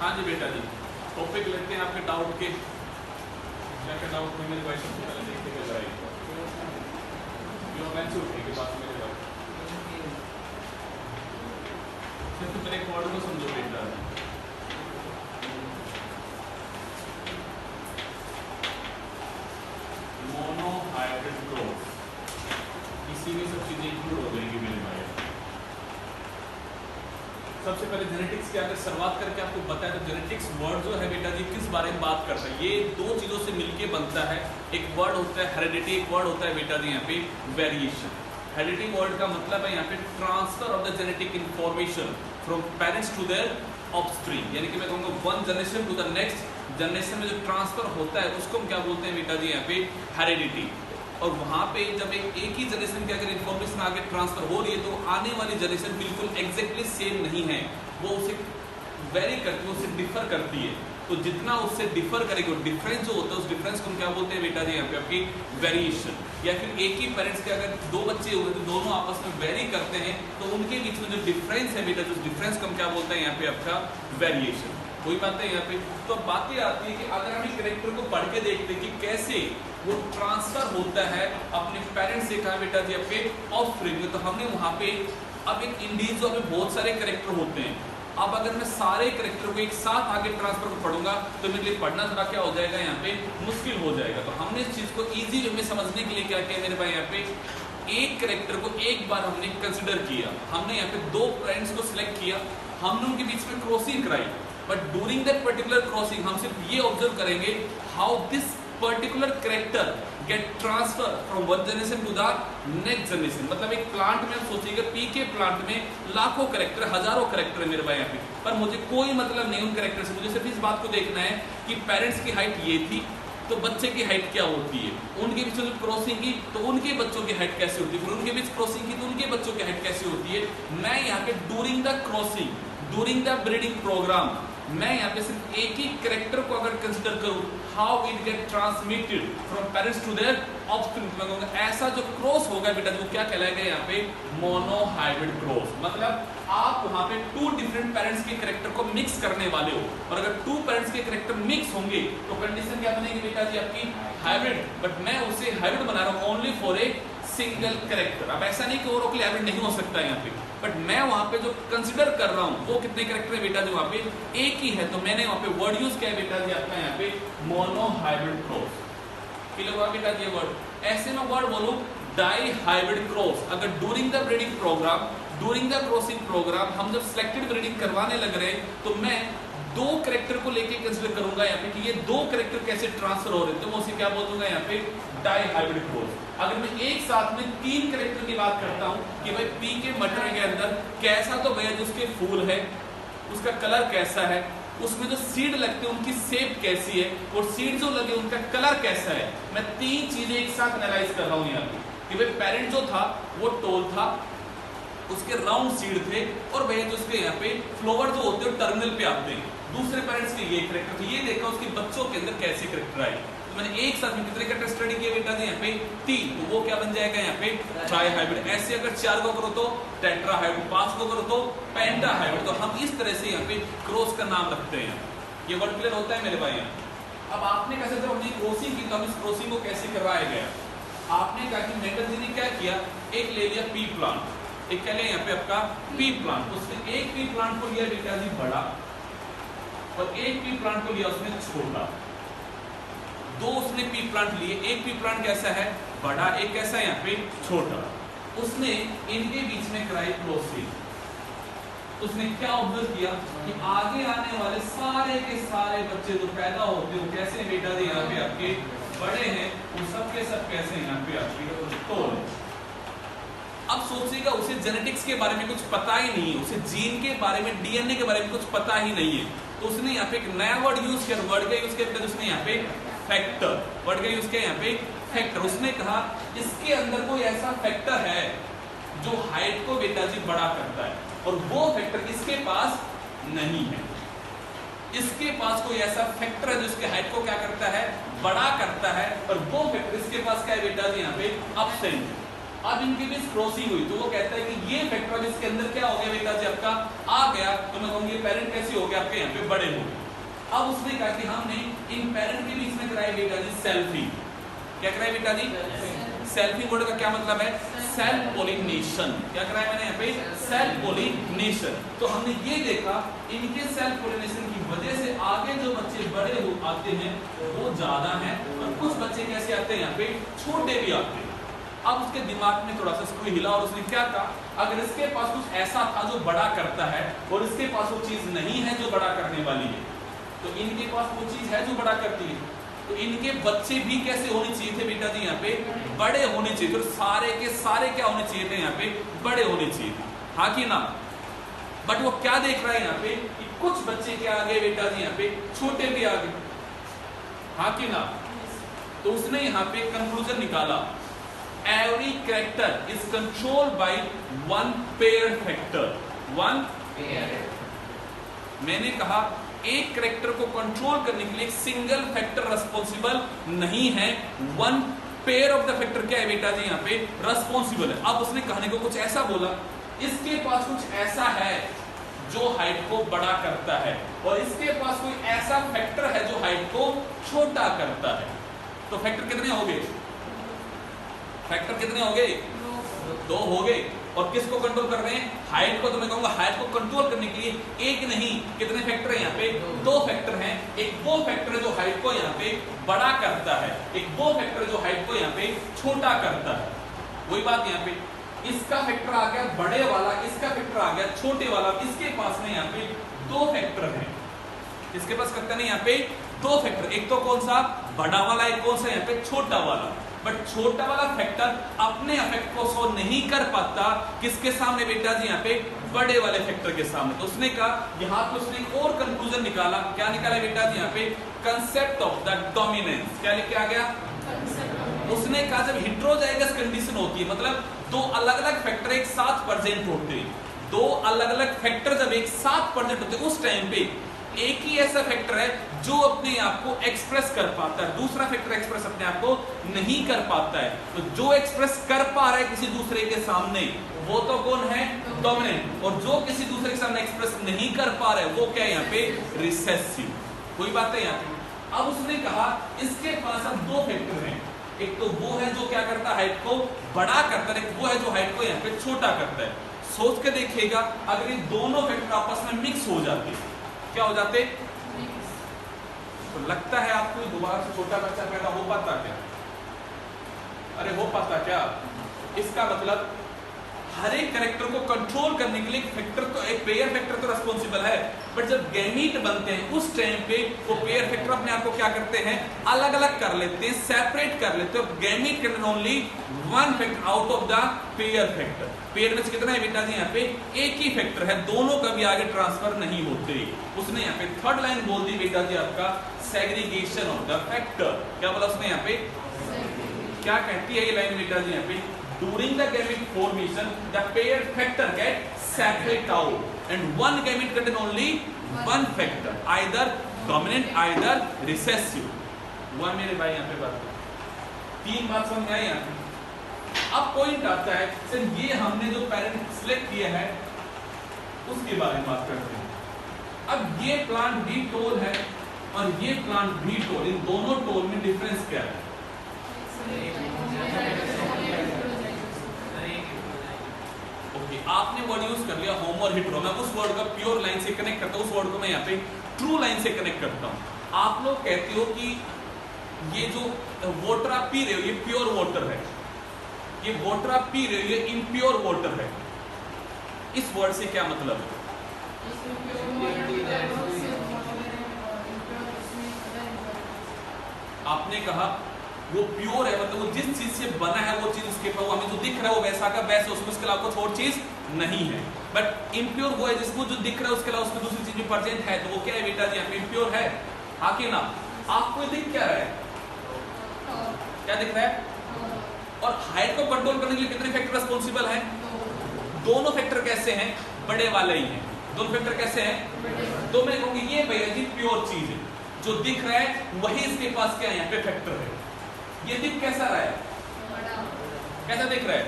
हाँ जी बेटा जी, टॉपिक लेते हैं आपके डाउट के। क्या क्या डाउट में मेरे भाई सबसे पहले देखते क्या कराएंगे के बाद मेरे भाई सबसे पहले एक वर्ड को समझो बेटा। मोनोहाइब्रिड ग्रोथ, इसी में सब चीजें इंक्लूड हो जाएंगी मेरे भाई। सबसे पहले जेनेटिक्स की अगर शुरुआत करके आपको बताया तो जेनेटिक्स वर्ड जो है बेटा जी किस बारे में बात करता है, ये दो चीजों से मिलके बनता है। एक वर्ड होता है हेरिडिटी, एक वर्ड होता है बेटा जी यहाँ पे वेरिएशन। हेरिडिटी वर्ड का मतलब है यहाँ पे transfer of the genetic information from parents to their offspring, यानी कि मैं कहूँगा one generation to the next generation में जो ट्रांसफर होता है उसको हम क्या बोलते हैं बेटा जी यहाँ पे हेरिडिटी। और वहां पे जब एक ही जनरेशन की अगर इंफॉर्मेशन आगे ट्रांसफर हो रही है तो आने वाली जनरेशन बिल्कुल एग्जैक्टली सेम नहीं है, वो उसे वेरी करती है, उससे डिफर करती है। तो जितना उससे डिफर करेगी, डिफरेंस जो होता है उस डिफरेंस को हम क्या बोलते हैं बेटा जी यहाँ पे आपकी वेरिएशन। या फिर एक ही पेरेंट्स के अगर दो बच्चे हुए तो दोनों आपस में वेरी करते हैं तो उनके बीच में जो डिफरेंस है बेटा, जो डिफरेंस को हम क्या बोलते हैं यहाँ पे आपका वेरिएशन। कोई बात है यहाँ पे। तो बातें आती है कि अगर हम कैरेक्टर को पढ़ के देखते हैं कि कैसे वो ट्रांसफर होता है अपने पेरेंट्स से कहा बेटा जी आपके ऑफस्प्रिंग में, तो हमने वहां पे अब एक इंडिविजुअल में बहुत सारे कैरेक्टर होते हैं। अब अगर मैं सारे कैरेक्टर को एक साथ आगे ट्रांसफर को पढ़ूंगा तो मेरे लिए पढ़ना थोड़ा क्या हो जाएगा यहाँ पे मुश्किल हो जाएगा। तो हमने इस चीज को इजी वे में समझने के लिए क्या किया मेरे भाई, यहाँ पे एक कैरेक्टर को एक बार हमने कंसिडर किया। हमने यहाँ पे दो पेरेंट्स को सिलेक्ट किया, हमने उनके बीच में क्रॉसिंग कराई, but during that particular crossing हम सिर्फ ये ऑब्जर्व करेंगे how this particular character get transfer from one generation to the next generation. मतलब एक प्लांट में आप सोचिएगा, पी के प्लांट में लाखों कैरेक्टर, हजारों कैरेक्टर है मेरे भाई यहाँ पे, पर मुझे कोई मतलब नहीं उन कैरेक्टर से। मुझे सिर्फ इस बात को देखना है कि पेरेंट्स की हाइट ये थी तो बच्चे की हाइट क्या होती है, उनके बीच में क्रॉसिंग की तो उनके बच्चों की हाइट कैसे होती है, फिर उनके बीच क्रॉसिंग की तो उनके बच्चों की हाइट कैसे होती है। मैं यहाँ पे during the crossing, during the breeding program, मैं यहाँ पे सिर्फ एक ही कैरेक्टर को अगर कंसिडर करूं, how it get transmitted from parents to their offspring, ऐसा जो क्रॉस होगा बेटा वो क्या कहलाएगा यहाँ पे मोनोहाइब्रिड क्रॉस। मतलब आप वहां पे टू डिफरेंट पेरेंट्स के कैरेक्टर को मिक्स करने वाले हो, और अगर टू पेरेंट्स के कैरेक्टर मिक्स होंगे तो कंडीशन क्या बनेगी बेटा जी आपकी हाइब्रिड। बट मैं उसे हाइब्रिड बना रहा हूँ only for a single character. अब ऐसा नहीं कि और के हाइब्रिड नहीं हो सकता यहाँ पे, बट मैं वहां पे जो कंसिडर कर रहा हूँ वो कितने कैरेक्टर है बेटा जी वहां पे एक ही है, तो मैंने वहां पे वर्ड यूज किया है बेटा जी आपका यहाँ पे मोनोहाइब्रिड क्रॉस। क्लियर हुआ बेटा जी वर्ड। ऐसे में वर्ड बोलूं डाई हाइब्रिड क्रॉस। अगर during the breeding programme, during the crossing programme हम जब सिलेक्टेड ब्रीडिंग करवाने लग रहे हैं तो मैं दो कैरेक्टर को लेके कंसिडर करूंगा यहाँ पे कि ये दो कैरेक्टर कैसे ट्रांसफर हो रहे हैं, तो मैं उसे क्या बोल दूंगा यहाँ पे डाई हाइब्रिड क्रॉस। अगर मैं एक साथ में तीन कैरेक्टर की बात करता हूँ कि भाई पी के मटर के अंदर कैसा, तो भैया जो उसके फूल है उसका कलर कैसा है, उसमें जो सीड लगते हैं उनकी शेप कैसी है, और सीड जो लगे उनका कलर कैसा है, मैं तीन चीजें एक साथ एनालाइज कर रहा हूँ यहाँ पे कि भाई पेरेंट जो था वो टोल था, उसके राउंड सीड थे, और भैया जो उसके यहाँ पे फ्लावर जो होते हैं टर्मिनल पे आते हैं। दूसरे पेरेंट्स के ये कैरेक्टर, तो ये देखा उसके बच्चों के अंदर कैसे कैरेक्टर आए। तो मैंने एक साथ में कितने कैरेक्टर स्टडी किए बेटा जी यहाँ पे तीन, तो वो क्या बन जाएगा यहाँ पे ट्राई हाइब्रिड। ऐसे अगर चार को करो तो टेट्रा हाइब्रिड, पांच को करो तो पेंटा हाइब्रिड। तो हम इस तरह से यहाँ पे क्रॉस का नाम रखते हैं। ये वर्ड क्लियर होता है मेरे भाई यहाँ। अब आपने कैसे जब हमने क्रॉसिंग की तो हम इस क्रॉसिंग को कैसे करवाया गया, आपने कहा कि मेंडल जी ने क्या किया, एक ले लिया पी प्लांट, एक क्या लिया यहाँ पे आपका पी प्लांट, उसने एक पी प्लांट को लिया बेटा जी बड़ा और एक पी प्लांट को लिया उसने छोटा। दो उसने पी प्लांट लिए, एक पी प्लांट कैसा है बड़ा, एक कैसा है यहाँ पे छोटा। उसने इनके बीच में कराई क्रॉसिंग। उसने क्या ऑब्जर्व किया कि आगे आने वाले सारे के सारे बच्चे जो पैदा होते हैं वो कैसे बेटा जी यहाँ पे आपके बड़े हैं, वो सब के सब कैसे यहाँ पे आपके तोल। अब सोचिएगा उसे जेनेटिक्स के बारे में कुछ पता ही नहीं है, उसे जीन के बारे में, डीएनए के बारे में कुछ पता ही नहीं है। तो उसने यहाँ पे एक नया वर्ड यूज किया, वर्ड का यूज किया उसने यहाँ पे फैक्टर, वर्ड का यूज किया यहाँ पे फैक्टर। उसने कहा इसके अंदर कोई ऐसा फैक्टर है जो हाइट को बेटा जी बड़ा करता है, और वो फैक्टर इसके पास नहीं है। इसके पास कोई ऐसा फैक्टर है जो इसके हाइट को क्या करता है बड़ा करता है, और वो फैक्टर इसके पास क्या है बेटा जी यहाँ पे एब्सेंट है। अब इनके बीच क्रॉसिंग हुई तो वो कहता है कि ये फैक्टर इसके अंदर क्या हो गया बेटा जी आपका आ गया, तो मैं कहूंगी पेरेंट कैसे हो गए आपके यहाँ पे बड़े हो गए। अब उसने कहा कि हमने इन पेरेंट के बीच में कराई बेटा जी सेल्फिंग। क्या कराई बेटा जी? सेल्फिंग वर्ड का क्या मतलब है? Self pollination. क्या कराया मैंने यहाँ पे? Self pollination. तो हमने ये देखा इनके सेल्फ पोलिनेशन की वजह से आगे जो बच्चे बड़े हो आते हैं वो ज्यादा हैं, और कुछ बच्चे कैसे आते हैं यहाँ पे छोटे भी आते हैं। अब उसके दिमाग में थोड़ा सा स्क्रू हिला और उसने क्या कहा, अगर इसके पास कुछ ऐसा था जो बड़ा करता है और इसके पास वो चीज नहीं है जो बड़ा करने वाली है, तो इनके पास वो चीज है जो बड़ा करती है, तो इनके बच्चे भी कैसे होने चाहिए थे बेटा जी? यहाँ पे बड़े होने चाहिए। तो सारे के सारे क्या होने चाहिए थे? यहाँ पे बड़े होने चाहिए थे, हाँ कि ना? बट वो क्या देख रहा है यहाँ पे कि कुछ बच्चे क्या आ गए बेटा जी? यहाँ पे छोटे भी आ गए, हाँ कि ना? तो उसने यहाँ पे कंक्लूजन निकाला, every character is controlled by one pair factor. One pair. मैंने कहा एक कैरेक्टर को कंट्रोल करने के लिए एक सिंगल फैक्टर रिस्पॉन्सिबल नहीं है, one pair of the factor क्या है बेटा जी? यहाँ पे रिस्पॉन्सिबल है। अब उसने कहने को कुछ ऐसा बोला, इसके पास कुछ ऐसा है जो हाइट को बड़ा करता है, और इसके पास कोई ऐसा फैक्टर है जो हाइट को छोटा करता है। तो फैक्टर कितने हो गए? फैक्टर कितने हो गए? दो हो गए। और किसको कंट्रोल कर रहे हैं? हाइट को। तो मैं कहूंगा हाइट को कंट्रोल करने के लिए एक नहीं कितने फैक्टर हैं यहाँ पे? दो फैक्टर हैं। एक वो फैक्टर है जो हाइट को यहाँ पे बड़ा करता है, एक वो फैक्टर है जो हाइट को यहाँ पे छोटा करता है। वही बात यहाँ पे, इसका फैक्टर आ गया बड़े वाला, इसका फैक्टर आ गया छोटे वाला। इसके पास में यहाँ पे दो फैक्टर हैं, इसके पास करता नहीं यहाँ पे दो फैक्टर, एक तो कौन सा? बड़ा वाला, एक कौन सा? यहाँ पे छोटा वाला। बट छोटा वाला फैक्टर अपने इफेक्ट को शो नहीं कर पाता किसके सामने बेटा जी? यहाँ पे बड़े वाले फैक्टर के सामने। तो उसने कहा यहाँ पे उसने एक और कंक्लूजन निकाला। क्या निकाला बेटा जी? यहाँ पे कंसेप्ट ऑफ द डोमिनेंस। क्या लेके आ गया? उसने कहा जब हेटेरोजाइगस कंडीशन होती है, मतलब दो अलग अलग फैक्टर एक साथ प्रेजेंट होते हैं, दो अलग अलग फैक्टर जब एक साथ प्रेजेंट होते हैं, उस टाइम पे एक ही ऐसा फैक्टर है जो अपने आप को एक्सप्रेस कर पाता है, दूसरा फैक्टर एक्सप्रेस अपने आप को नहीं कर पाता है। तो जो एक्सप्रेस कर पा रहा है किसी दूसरे के सामने वो तो कौन है? डोमिनेंट। और जो किसी दूसरे के सामने एक्सप्रेस नहीं कर पा रहा है वो क्या है? यहाँ पे रिसेसिव। कोई बात है यहाँ पे? अब उसने कहा इसके पास अब दो फैक्टर हैं, एक तो वो है जो क्या करता है? हाइट को बड़ा करता है, एक वो है जो हाइट को यहाँ पे छोटा करता है। सोच के देखिएगा अगर ये दोनों फैक्टर आपस में मिक्स हो जाते, क्या हो जाते? तो लगता है आपको दोबारा से छोटा बच्चा पैदा हो पाता क्या? अरे हो पाता क्या? इसका मतलब हर एक कैरेक्टर को कंट्रोल करने के लिए एक फैक्टर तो, एक पेयर फैक्टर तो रिस्पॉन्सिबल है, बट जब गैमीट बनते हैं उस टाइम पे वो पेयर फैक्टर अपने आप को क्या करते हैं? अलग अलग कर लेते हैं, सेपरेट कर लेते हैं। Gamete can only one factor out of the pair factor. Pair में कितना है बेटा जी? यहाँ पे एक ही फैक्टर है, दोनों कभी आगे ट्रांसफर नहीं होते। उसने यहाँ पे थर्ड लाइन बोल दी बेटा जी आपका सेग्रीगेशन ऑफ द फैक्टर। क्या बोला उसने यहाँ पे? क्या कहती है ये लाइन बेटा जी यहाँ पे? During the gamete formation, the paired factor get separate out and one gamete contain only one factor, either dominant, either recessive. हुआ मेरे भाई यहाँ पे बात? तीन बात समझ में आई यहाँ पे? अब पॉइंट आता है सर ये हमने जो पेरेंट सिलेक्ट किया है उसके बारे में बात करते हैं। अब ये प्लांट भी टोल है और ये प्लांट भी टोल, इन दोनों टोल में डिफरेंस क्या है? आपने वर्ड यूज कर लिया होमो और हेटेरो। मैं उस वर्ड का प्योर लाइन से कनेक्ट करता हूं, उस वर्ड को मैं यहाँ पे ट्रू लाइन से कनेक्ट करता हूं। आप लोग कहते हो कि ये जो वाटर आप पी रहे हो ये प्योर वाटर है, ये वाटर आप पी रहे हो ये इम्प्योर वाटर है। इस वर्ड से क्या मतलब है? आपने कहा वो प्योर है, मतलब वो जिस चीज से बना है वो चीज उसके पास, हमें जो दिख रहा है वो वैसा का वैसा, उसमें उसके अलावा कुछ और चीज नहीं है। बट इम्प्योर वो है जिसको जो दिख रहा है उसके अलावा उसमें दूसरी चीज भी प्रेजेंट है, तो वो क्या है बेटा जी? यहाँ पे इम्प्योर है, हाँ कि ना? आपको दिख क्या रहा है? क्या दिख रहा है? और हाइट को कंट्रोल करने के लिए कितने फैक्टर रिस्पॉन्सिबल है? दोनों फैक्टर कैसे हैं? बड़े वाले ही हैं। दोनों फैक्टर कैसे हैं? तो मैं कहूंगी ये भैया जी प्योर चीज है, जो दिख रहा है वही इसके पास क्या है? यहाँ पे फैक्टर है। ये दिख कैसा रहा है? कैसा दिख रहा है?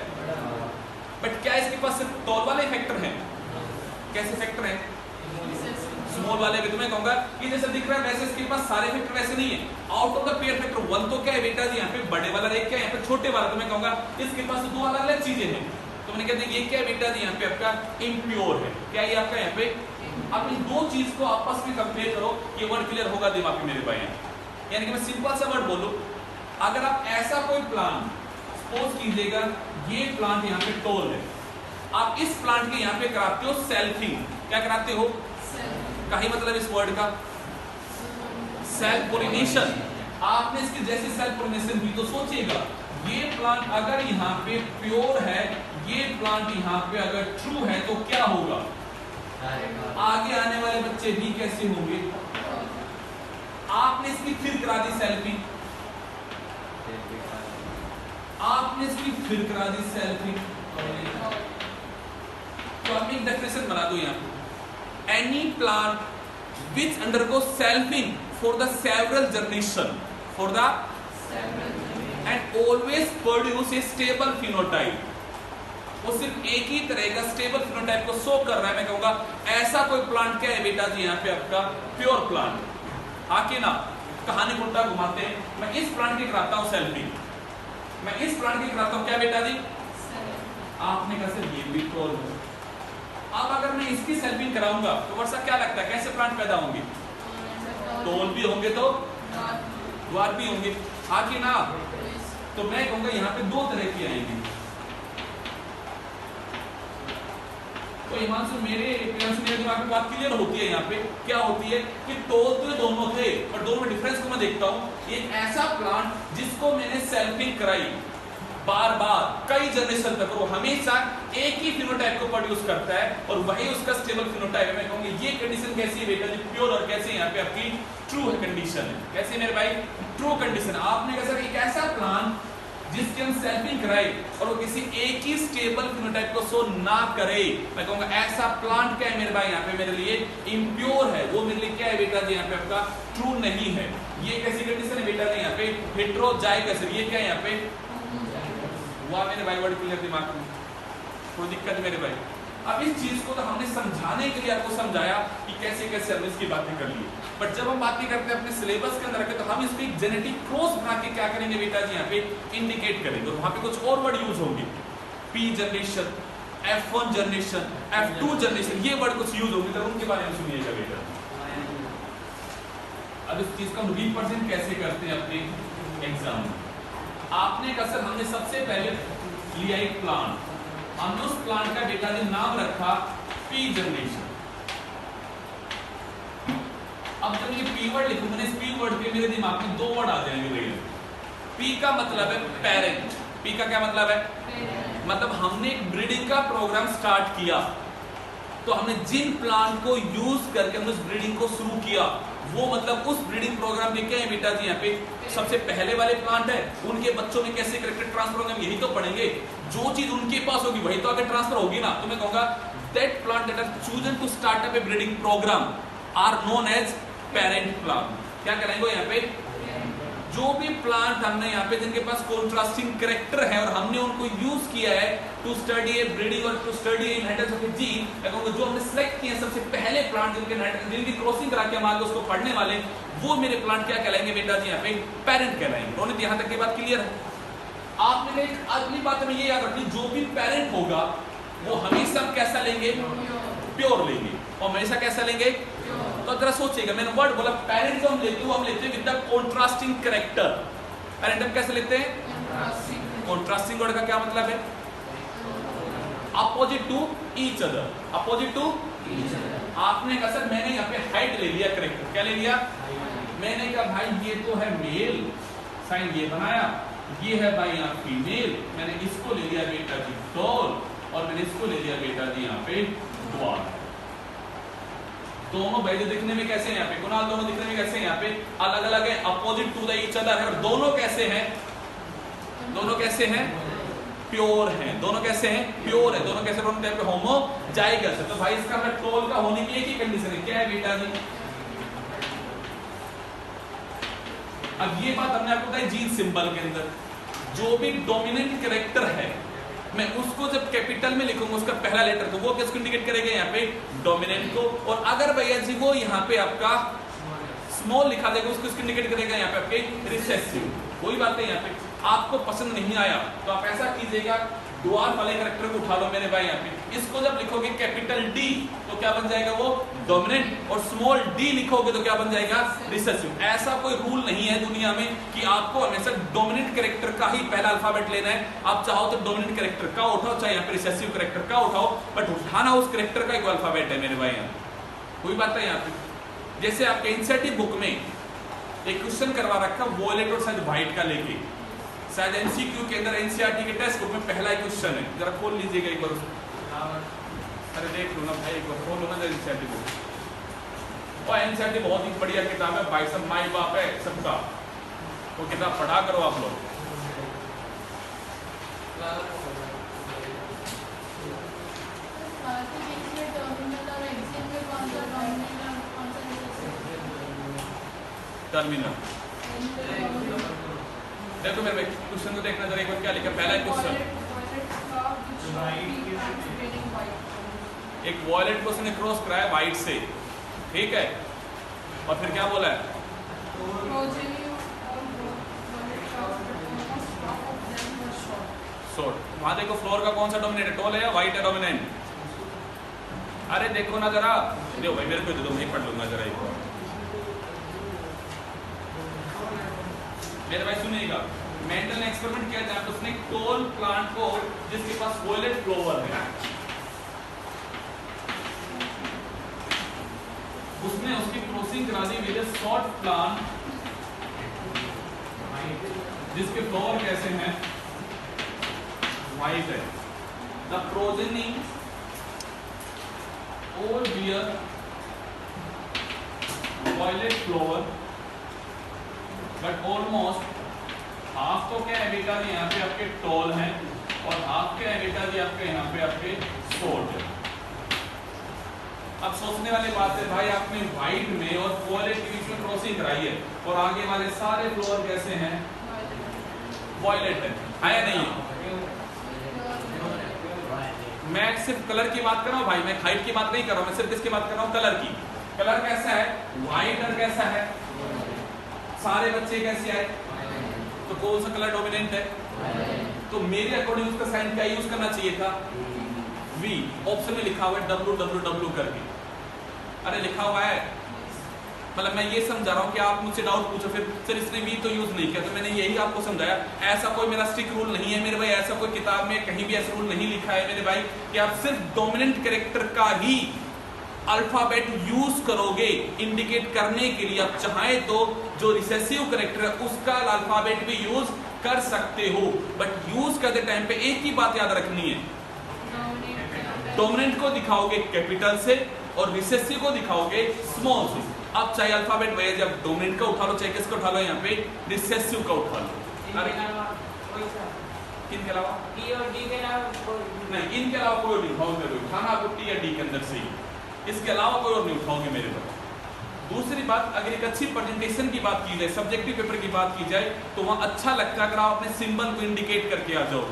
बट क्या इसके पास सिर्फ टॉल वाले फैक्टर हैं? कैसे फैक्टर हैं? स्मॉल स्मॉल वाले भी, तो मैं कहूंगा कि जैसे दिख रहा है वैसे इसके पास सारे फैक्टर वैसे नहीं है। Out of the pair factor 1 तो क्या है बेटा जी यहाँ पे बड़े वाला, एक क्या है यहाँ पे छोटे वाला, तो मैं कहूंगा इसके पास दो अलग अलग चीजें हैं। तो मैंने कहते हैं ये क्या है बेटा जी यहाँ पे आपका इम्प्योर है। क्या ये आपका यहाँ पे, अब इन दो चीज को आपस में कंपेयर करो, ये वर्ड क्लियर होगा दिमाग में मेरे भाई। यानी कि मैं सिंपल सा वर्ड बोलूं, अगर आप ऐसा कोई प्लांट सपोज कीजिएगा, ये प्लांट यहाँ पे टोल है, आप इस प्लांट के यहाँ पे कराते हो सेल्फिंग। क्या कराते हो? का ही मतलब इस वर्ड का सेल्फ पोलिनेशन। आपने इसकी जैसी सेल्फ पोलिनेशन की, तो सोचिएगा ये प्लांट अगर यहाँ पे प्योर है, ये प्लांट यहाँ पे अगर ट्रू है, तो क्या होगा? आगे आने वाले बच्चे भी कैसे होंगे? आपने इसकी फिर करा दी सेल्फिंग, आपने इसकी फिर करा दी सेल्फिंग, तो आप एक डेफिनेशन बना दो यहाँ पे, any plant which undergo selfing for the several generation for the end always produce a stable phenotype. वो सिर्फ एक ही तरह का स्टेबल फिनोटाइप को शो कर रहा है। मैं कहूंगा ऐसा कोई प्लांट क्या है बेटा जी यहाँ पे आपका प्योर प्लांट। आके ना कहानी उल्टा घुमाते हैं, मैं इस प्लांट की कराता हूँ सेल्फिंग, मैं इस प्लांट की कराता हूँ क्या बेटा जी? आपने कहा सर ये भी टोल है। अब अगर मैं इसकी सेल्फिंग कराऊंगा तो वर्षा क्या लगता है कैसे प्लांट पैदा होंगे? टोल भी होंगे तो द्वार भी होंगे। आके ना तो मैं कहूंगा यहाँ पे दो तरह की आएंगी। तो हिमांशु मेरे दिमाग में बात क्लियर होती है यहाँ पे, क्या होती है कि टोल तो दोनों थे, पर दोनों में डिफरेंस को मैं देखता हूँ। एक ऐसा प्लांट जिसको मैंने सेल्फिंग कराई बार बार कई जनरेशन तक, वो हमेशा एक ही फिनोटाइप को प्रोड्यूस करता है और वही उसका स्टेबल फिनोटाइप है। मैं कहूंगा ये कंडीशन कैसी है बेटा जी? प्योर। और कैसे यहाँ पे आपकी ट्रू कंडीशन है। कैसे मेरे भाई? True condition. आपने कहा सर एक ऐसा प्लांट जिसके हम सेल्फिंग कराए और वो किसी एक ही स्टेबल फिनोटाइप को शो ना करे, मैं कहूंगा ऐसा प्लांट क्या है मेरे भाई यहाँ पे मेरे लिए इम्प्योर है। वो मेरे लिए क्या है बेटा जी यहाँ पे आपका ट्रू नहीं है। ये कैसी कंडीशन है बेटा जी यहाँ पे? हेटेरोजाइगस। ये क्या है यहाँ पे? हुआ मेरे भाई वर्ड क्लियर दिमाग में? कोई दिक्कत मेरे भाई? अब इस चीज को तो हमने समझाने के लिए आपको समझाया कि कैसे कैसे हमने इसकी बातें कर ली, बट जब हम बातें करते हैं अपने सिलेबस के अंदर रखें तो हम इसको एक जेनेटिक क्रॉस बना के क्या करेंगे बेटा जी यहाँ पे इंडिकेट करेंगे। और वहां पे कुछ और वर्ड यूज होंगे, P generation, F1 generation, F2 generation, ये वर्ड कुछ यूज होंगे, तो उनके बारे में सुनिएगा बेटा। अब इस चीज का हम रिप्रेजेंट कैसे करते हैं अपने एग्जाम में? आपने कहा सर हमने सबसे पहले लिया एक प्लांट, हमने उस प्लांट का बेटा जी नाम रखा पी जनरेशन। अब जब ये पी वर्ड लिखूंगा ना, इस पी वर्ड पे मेरे दिमाग में दो वर्ड आ जाएंगे भैया। पी का मतलब है पेरेंट। पी का क्या मतलब है? मतलब हमने एक ब्रीडिंग का प्रोग्राम स्टार्ट किया, तो हमने जिन प्लांट को यूज करके हमने उस ब्रीडिंग को शुरू किया, वो मतलब उस ब्रीडिंग प्रोग्राम में क्या है बेटा जी यहाँ पे सबसे पहले वाले प्लांट है, उनके बच्चों में कैसे कैरेक्टर ट्रांसफर होंगे हम यही तो पढ़ेंगे। जो चीज उनके पास होगी वही तो आगे ट्रांसफर होगी ना। तो मैं कहूंगा that plant that are chosen to start up a breeding programme are known as parent plant. क्या करेंगे यहाँ पे? जो भी प्लांट हमने यहाँ पे जिनके पास कॉन्ट्रास्टिंग कैरेक्टर है और हमने उनको यूज किया है टू स्टडी ए ब्रीडिंग और to study a inheritance of a gene, जो हमने सिलेक्ट किए सबसे पहले प्लांट जिनकी क्रॉसिंग करा के हम आगे उसको पढ़ने वाले, वो मेरे प्लांट क्या कहलाएंगे बेटा जी यहाँ पे? पेरेंट कहलाएंगे। रोनित यहाँ तक की बात क्लियर है? आपने एक अगली बात में ये याद रखनी, जो भी पेरेंट होगा वो हमेशा हम कैसा लेंगे? प्योर लेंगे। और हमेशा कैसा लेंगे? तो जरा सोचिएगा, मैंने वर्ड बोला पेरेंट जो हम लेते हैं, हम लेते हैं with the contrasting character. Parent हम कैसे लेते हैं? कॉन्ट्रास्टिंग वर्ड का क्या मतलब है? Opposite to each other. Opposite to each other. आपने कहा सर मैंने यहाँ पे हाइट ले लिया कैरेक्टर, क्या ले लिया? मैंने कहा भाई ये तो है मेल, साइन ये बनाया, ये है भाई यहाँ फीमेल, मैंने इसको ले लिया बेटा जी टॉल और मैंने इसको ले लिया बेटा जी यहाँ पे ड्वार्फ। दोनों भाई दिखने में कैसे हैं यहाँ पे? कुणाल दोनों दिखने में कैसे हैं यहाँ पे? अलग अलग है, opposite to the each other है। और दोनों कैसे हैं? दोनों कैसे हैं? प्योर हैं। दोनों कैसे हैं? प्योर है। दोनों कैसे? दोनों टाइप के होमोजाइगस है। तो भाई इसका मतलब टोल का होने की एक ही कंडीशन है, क्या है बेटा जी? अब ये बात हमने आपको बताई जीन सिंबल के अंदर, जो भी डोमिनेंट कैरेक्टर है मैं उसको जब कैपिटल में लिखूंगा उसका पहला लेटर, तो वो किसको इंडिकेट करेगा यहाँ पे? डोमिनेंट को। और अगर भैया जी वो यहाँ पे आपका स्मॉल लिखा देगा, उसको इंडिकेट करेगा यहाँ पे आपके रिसेसिव। वही बात है, यहाँ पे आपको पसंद नहीं आया तो आप ऐसा कीजिएगा, डॉट वाले कैरेक्टर को उठा लो मेरे भाई यहाँ पे, इसको जब लिखोगे कैपिटल डी तो क्या बन जाएगा वो? डोमिनेंट। और स्मॉल डी लिखोगे तो क्या बन जाएगा? रिसेसिव। ऐसा कोई रूल नहीं है दुनिया में कि आपको हमेशा डोमिनेंट कैरेक्टर का ही पहला अल्फाबेट लेना है। आप चाहो तो डोमिनेंट कैरेक्टर का उठाओ, चाहे यहाँ पे रिसेसिव कैरेक्टर का उठाओ, बट उठाना उस कैरेक्टर का एक अल्फाबेट है मेरे भाई यहाँ। कोई बात है यहाँ पे, जैसे आपके एनसीईआरटी बुक में एक क्वेश्चन करवा रखा वॉयलेट और शायद व्हाइट का लेके, शायद एमसीक्यू के अंदर एनसीईआरटी के टेक्स्ट बुक में पहला ही क्वेश्चन है, जरा खोल लीजिएगा एक बार उसको। अरे देख लो ना भाई, एक बार खोलो ना जरा एनसीईआरटी बुक। और एनसीईआरटी बहुत ही बढ़िया किताब है भाई, सब माई बाप है सबका, वो किताब पढ़ा करो आप लोग। टर्मिनल देखो मेरे क्वेश्चन को देखना जरा एक बार, क्या लिखा पहला क्वेश्चन? एक वॉयलेट को उसने क्रॉस कराया व्हाइट से, ठीक है, और फिर क्या बोला है? शॉर्ट। वहां देखो फ्लोर का कौन सा डोमिनेंट है? टॉल है या व्हाइट है डोमिनेंट? अरे देखो ना जरा, देखो भाई मेरे को दे दो, मैं पढ़ लूंगा जरा एक बार। मेरे भाई सुनिएगा, मेंडल ने एक्सपेरिमेंट किया जहां पे उसने टॉल प्लांट को जिसके पास वॉयलेट फ्लावर है, उसने उसकी क्रॉसिंग करा दी विद अ शॉर्ट प्लांट जिसके फ्लावर कैसे हैं? व्हाइट है। The progeny all bear violet flower but almost half तो क्या है बेटा जी यहाँ पे आपके टॉल है और हाफ क्या है बेटा जी आपके यहाँ पे आपके शॉर्ट है। अब सोचने वाली बात है भाई, आपने व्हाइट में और वॉयलेट के बीच में क्रॉसिंग कराई है और आगे वाले सारे फ्लावर कैसे हैं? वॉयलेट है या नहीं है? मैं सिर्फ कलर की बात कर रहा हूँ भाई, मैं हाइट की बात नहीं कर रहा हूँ, मैं सिर्फ किसकी बात कर रहा हूँ? कलर की। कलर कैसा है? व्हाइट। और कैसा है? सारे बच्चे कैसे आए? तो कौन सा कलर डोमिनेंट है? तो मेरे अकॉर्डिंग उसका साइन क्या यूज करना चाहिए था? वी। ऑप्शन में लिखा हुआ है WWW करके, अरे लिखा हुआ है, मतलब मैं ये समझा रहा हूँ कि आप मुझसे डाउट पूछो फिर सर इसने भी तो यूज नहीं किया, तो मैंने यही आपको समझाया। ऐसा कोई मेरा स्ट्रिक्ट रूल नहीं है मेरे भाई, ऐसा कोई किताब में कहीं भी ऐसा रूल नहीं लिखा है मेरे भाई कि आप सिर्फ डोमिनेंट कैरेक्टर का ही अल्फाबेट यूज करोगे इंडिकेट करने के लिए। आप चाहे तो जो रिसेसिव कैरेक्टर है उसका अल्फाबेट भी यूज कर सकते हो, बट यूज करते टाइम पे एक ही बात याद रखनी है, डोमिनेंट को दिखाओगे कैपिटल से और रिसेसिव को दिखाओगे स्मॉल से। अब चाहे अल्फाबेट वही, जब डोमिनेंट का उठा लो चाहे किसका उठा लो, यहाँ पे रिसेसिव का उठा लो। अरे किन के अलावा? टी और डी के अलावा नहीं, इनके अलावा कोई नहीं उठाओगे, उठाना आपको टी या डी के अंदर से ही, इसके अलावा कोई और नहीं उठाओगे मेरे पास। दूसरी बात, अगर एक अच्छी प्रेजेंटेशन की बात की जाए, सब्जेक्टिव पेपर की बात की जाए, तो वहां अच्छा लगता है अगर आप अपने सिंबल को इंडिकेट करके आ जाओ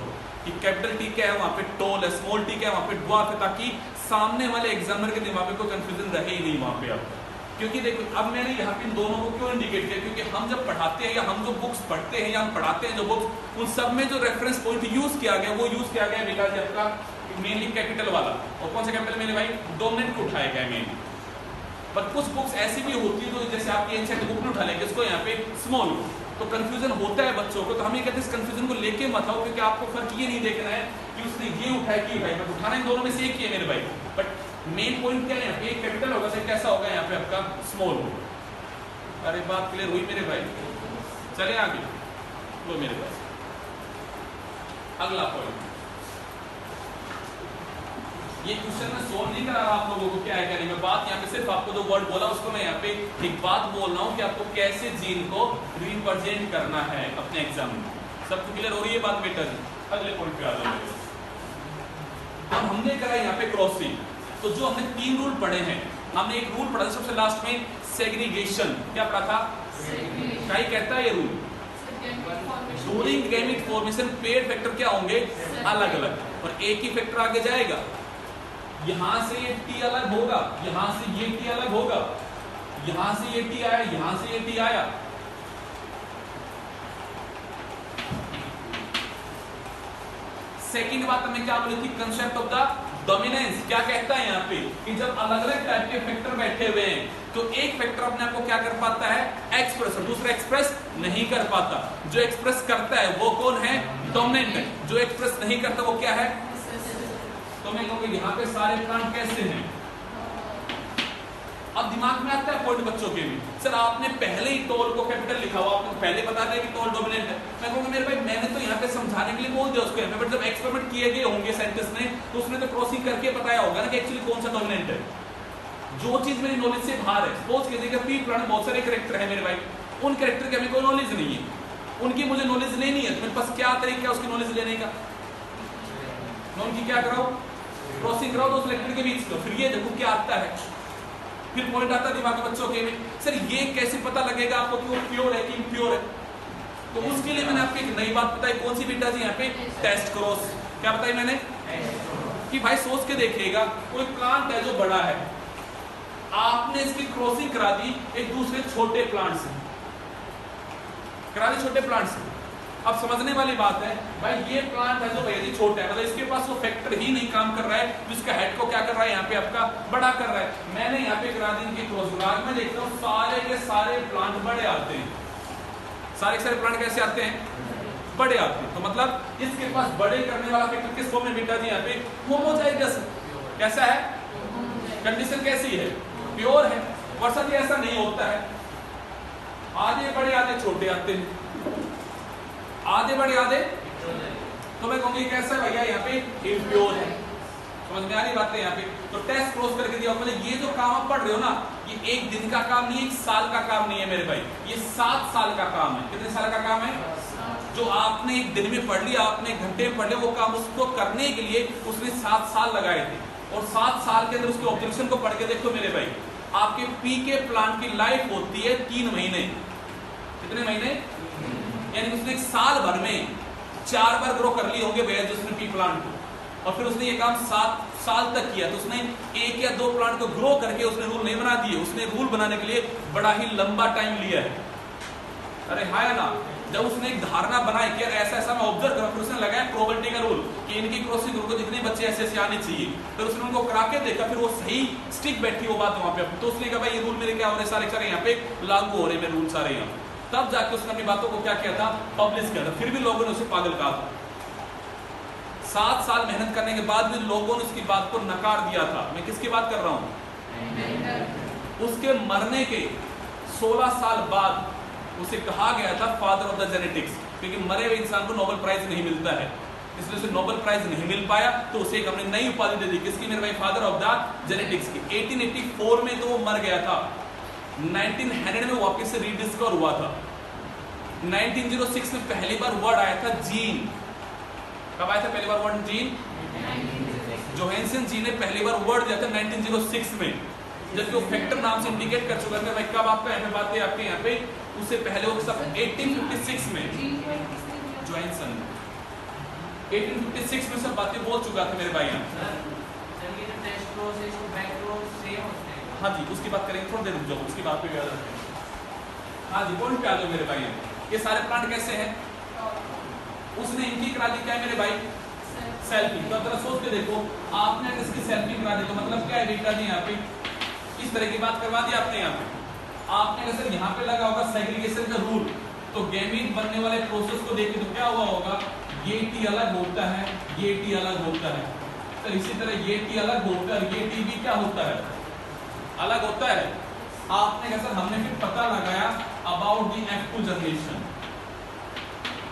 कि कैपिटल टी क्या है, वहां पे टॉल है, स्मॉल टी क्या है, वहां पे ड्वार्फ है, ताकि सामने वाले एग्जामिनर के दिमाग में कोई कंफ्यूजन रहे ही नहीं वहां पे आपका। क्योंकि देखो अब मैंने यहाँ पे इन दोनों को क्यों इंडिकेट किया, क्योंकि हम जब पढ़ाते हैं या हम जो बुक्स पढ़ते हैं या हम पढ़ाते हैं जो बुक्स, उन सब में जो रेफरेंस पॉइंट यूज किया गया वो यूज किया गया बेटा जी आपका मेनली कैपिटल वाला। और कौन सा कैपिटल मेरे भाई? डोमिनेंट को उठाया गया मेनली। पर कुछ बुक्स ऐसी भी होती है तो जैसे आपकी एनसीईआरटी बुक में उठा लेंगे इसको यहाँ पे स्मॉल, तो कंफ्यूजन होता है बच्चों को। तो हम ये कहते हैं इस कंफ्यूजन को लेके मत आओ, क्योंकि आपको फर्क ये नहीं देखना है कि उसने ये उठाया कि उठाया, बट उठाना इन दोनों में से एक ही है मेरे भाई। बट मेन पॉइंट क्या है, यहाँ पे कैपिटल होगा तो कैसा होगा यहाँ पे आपका स्मॉल होगा। अरे बात क्लियर हुई मेरे भाई? चले आगे लो मेरे पास अगला पॉइंट। ये क्वेश्चन मैं सोल्व नहीं करा रहा आप लोगों को क्या है क्या नहीं, मैं बात यहाँ पे सिर्फ आपको जो वर्ड बोला उसको मैं यहाँ पे एक बात बोल रहा हूँ कि आपको कैसे जीन को रिप्रेजेंट करना है अपने एग्जाम में। सबको क्लियर हो रही है बात बेटा जी? अगले पॉइंट पे आ जाओ। अब हमने करा यहाँ पे क्रॉसिंग, तो जो हमने 3 रूल पढ़े हैं, हमने एक रूल पढ़ा सबसे लास्ट में, सेग्रीगेशन। क्या पढ़ा था? क्या कहता है ये rule? During gamete formation pair factor क्या होंगे? अलग अलग, और एक ही फैक्टर आगे जाएगा। यहां से ये टी अलग होगा, यहां से ये टी अलग होगा, यहां से ये टी आया, यहां से ये टी आया। सेकंड बात हमें क्या बोली थी? Concept of the dominance. क्या कहता है यहाँ पे कि जब अलग अलग टाइप के फैक्टर बैठे हुए हैं तो एक फैक्टर अपने आप को क्या कर पाता है? एक्सप्रेस, और दूसरा एक्सप्रेस नहीं कर पाता। जो एक्सप्रेस करता है वो कौन है? डोमिनेंट है। जो एक्सप्रेस नहीं करता वो क्या है? तो मैं कहूंगा यहाँ पे सारे प्लांट कैसे हैं? अब दिमाग में आता है पॉइंट बच्चों के भी, सर आपने पहले ही टोल को कैपिटल लिखा हुआ, आपको पहले बता दिया कि टोल डोमिनेंट है। मैं कहूंगा मेरे भाई मैंने तो यहाँ पे समझाने के लिए बोल दिया उसको, बट जब एक्सपेरिमेंट किए गए होंगे साइंटिस्ट ने तो उसने तो क्रॉसिंग करके बताया होगा ना कि एक्चुअली कौन सा डोमिनेंट है। जो चीज मेरी नॉलेज से बाहर है, सपोज कीजिए पी प्लांट बहुत सारे कैरेक्टर है मेरे भाई, उन कैरेक्टर की हमें कोई नॉलेज नहीं है, उनकी मुझे नॉलेज लेनी है, तो मेरे पास क्या तरीका है उसकी नॉलेज लेने का? मैं उनकी क्या कराऊं? क्रॉसिंग कराओ तो उस कैरेक्टर के बीच का, फिर ये देखो क्या आता है। फिर पॉइंट आता है दिमाग में बच्चों के में, सर ये कैसे पता लगेगा आपको कि वो प्योर है कि इम्प्योर है? तो उसके लिए मैंने आपको एक नई बात बताई। कौन सी बेटा जी? यहाँ पे टेस्ट क्रॉस। क्या बताई मैंने? कि भाई सोच के देखिएगा, कोई प्लांट है जो बड़ा है, आपने इसकी क्रॉसिंग करा दी एक दूसरे छोटे प्लांट से, करा दी छोटे प्लांट से। अब समझने वाली बात है भाई, ये प्लांट है जो भैया जी छोटा है, मतलब इसके पास वो फैक्टर ही नहीं काम कर रहा है जो इसका हेड को क्या कर रहा है यहाँ पे आपका बड़ा कर रहा है। मैंने यहाँ पे करा दी इनकी क्रॉसिंग, मैं देखता हूँ सारे के सारे प्लांट बड़े आते हैं, सारे के सारे प्लांट कैसे आते हैं? बड़े आते हैं। तो मतलब इसके पास बड़े करने वाला फैक्टर किस फॉर्म में बेटा जी? यहाँ पे होमोजाइगस। कैसा है? कंडीशन कैसी है? प्योर है। वर्षा ऐसा नहीं होता है, आधे बड़े आधे छोटे आते हैं, आधे बड़े आधे, तो मैं कहूंगी कैसा है भैया? यहाँ पे इम्प्योर है। समझ में आ रही बात है यहाँ पे? तो टेस्ट क्रॉस करके दिया, मतलब ये जो काम आप पढ़ रहे हो ना, ये एक दिन का काम नहीं है, एक साल का काम नहीं है मेरे भाई, ये 7 साल का काम है। कितने साल का काम है? जो आपने एक दिन में पढ़ लिया, आपने एक घंटे में पढ़ लिया, वो काम उसको करने के लिए उसने 7 साल लगाए थे। और 7 साल के अंदर उसके ऑब्जेक्शन को पढ़ के देखो मेरे भाई, आपके पी के प्लांट की लाइफ होती है 3 महीने। कितने महीने? यानी उसने एक साल भर में 4 बार ग्रो कर लिए होंगे भैया जिसने पी प्लांट को, और फिर उसने ये काम 7 साल तक किया। तो उसने 1 या 2 प्लांट को ग्रो करके उसने रूल नहीं बना दिए, उसने रूल बनाने के लिए बड़ा ही लंबा टाइम लिया है। अरे हाँ या ना? जब उसने एक धारणा बनाई कि ऐसा ऐसा मैं ऑब्जर्व करूं, फिर उसने लगाया प्रोबेबिलिटी का रूल कि इनकी क्रॉसिंग रूल को जितने बच्चे ऐसे ऐसे आने चाहिए, फिर उसने उनको करा के देखा, फिर वो सही स्टिक बैठी वो बात वहां पे। तो उसने कहा भाई ये रूल मेरे क्या हो रहे सारे सारे यहाँ पे लागू हो रहे हैं रूल सारे यहाँ। तब जाके उसने अपनी बातों को क्या किया था? पब्लिश किया था। फिर भी लोगों ने उसे पागल कहा था। 7 साल मेहनत करने के बाद भी लोगों ने उसकी बात को नकार दिया था। मैं किसकी बात कर रहा हूं? उसके मरने के 16 साल बाद उसे कहा गया था फादर ऑफ द जेनेटिक्स, क्योंकि मरे हुए इंसान को नोबेल प्राइज नहीं मिलता है, इसलिए उसे नोबेल प्राइज नहीं मिल पाया। तो उसे एक हमने नई उपाधि दे दी, किसकी मेरे भाई? फादर ऑफ द जेनेटिक्स की। 1884 में तो वो मर गया था, 1900 में वापस से रीडिस्कवर हुआ था। 1906 में पहली बार वर्ड आया था जीन। कब आया था पहली बार वर्ड जीन? जोहानसन जी ने पहली बार वर्ड दिया था 1906 में, जबकि वो फैक्टर नाम से इंडिकेट कर चुका था। भाई कब आपका यहाँ पे बात है आपके यहाँ पे? उससे पहले वो सब 1856 में जोहानसन 1856 में सब बातें बोल चुका था मेरे भाई यहाँ। हाँ जी, उसकी बात करेंगे, थोड़ी देर रुक जाओ, उसकी बात पे भी आ जाते हैं। हाँ जी, पॉइंट पे आ जाओ मेरे भाई। ये सारे प्लांट कैसे हैं? उसने इनकी करा दी क्या है मेरे भाई? सेल्फी। तो जरा सोच के देखो, आपने अगर इसकी सेल्फी करा दी तो मतलब क्या है बेटा जी? यहाँ पे इस तरह की बात करवा दी आपने। यहाँ पे आपने अगर सर यहाँ पे लगा होगा सेग्रीगेशन का रूल, तो गैमीट बनने वाले प्रोसेस को देखें तो क्या हुआ होगा? ये टी अलग होता है, ये टी अलग होता है। तो इसी तरह ये टी अलग होता है, ये टी भी क्या होता है? अलग होता है। आपने कहा सर हमने फिर पता लगाया अबाउट द F2 जनरेशन,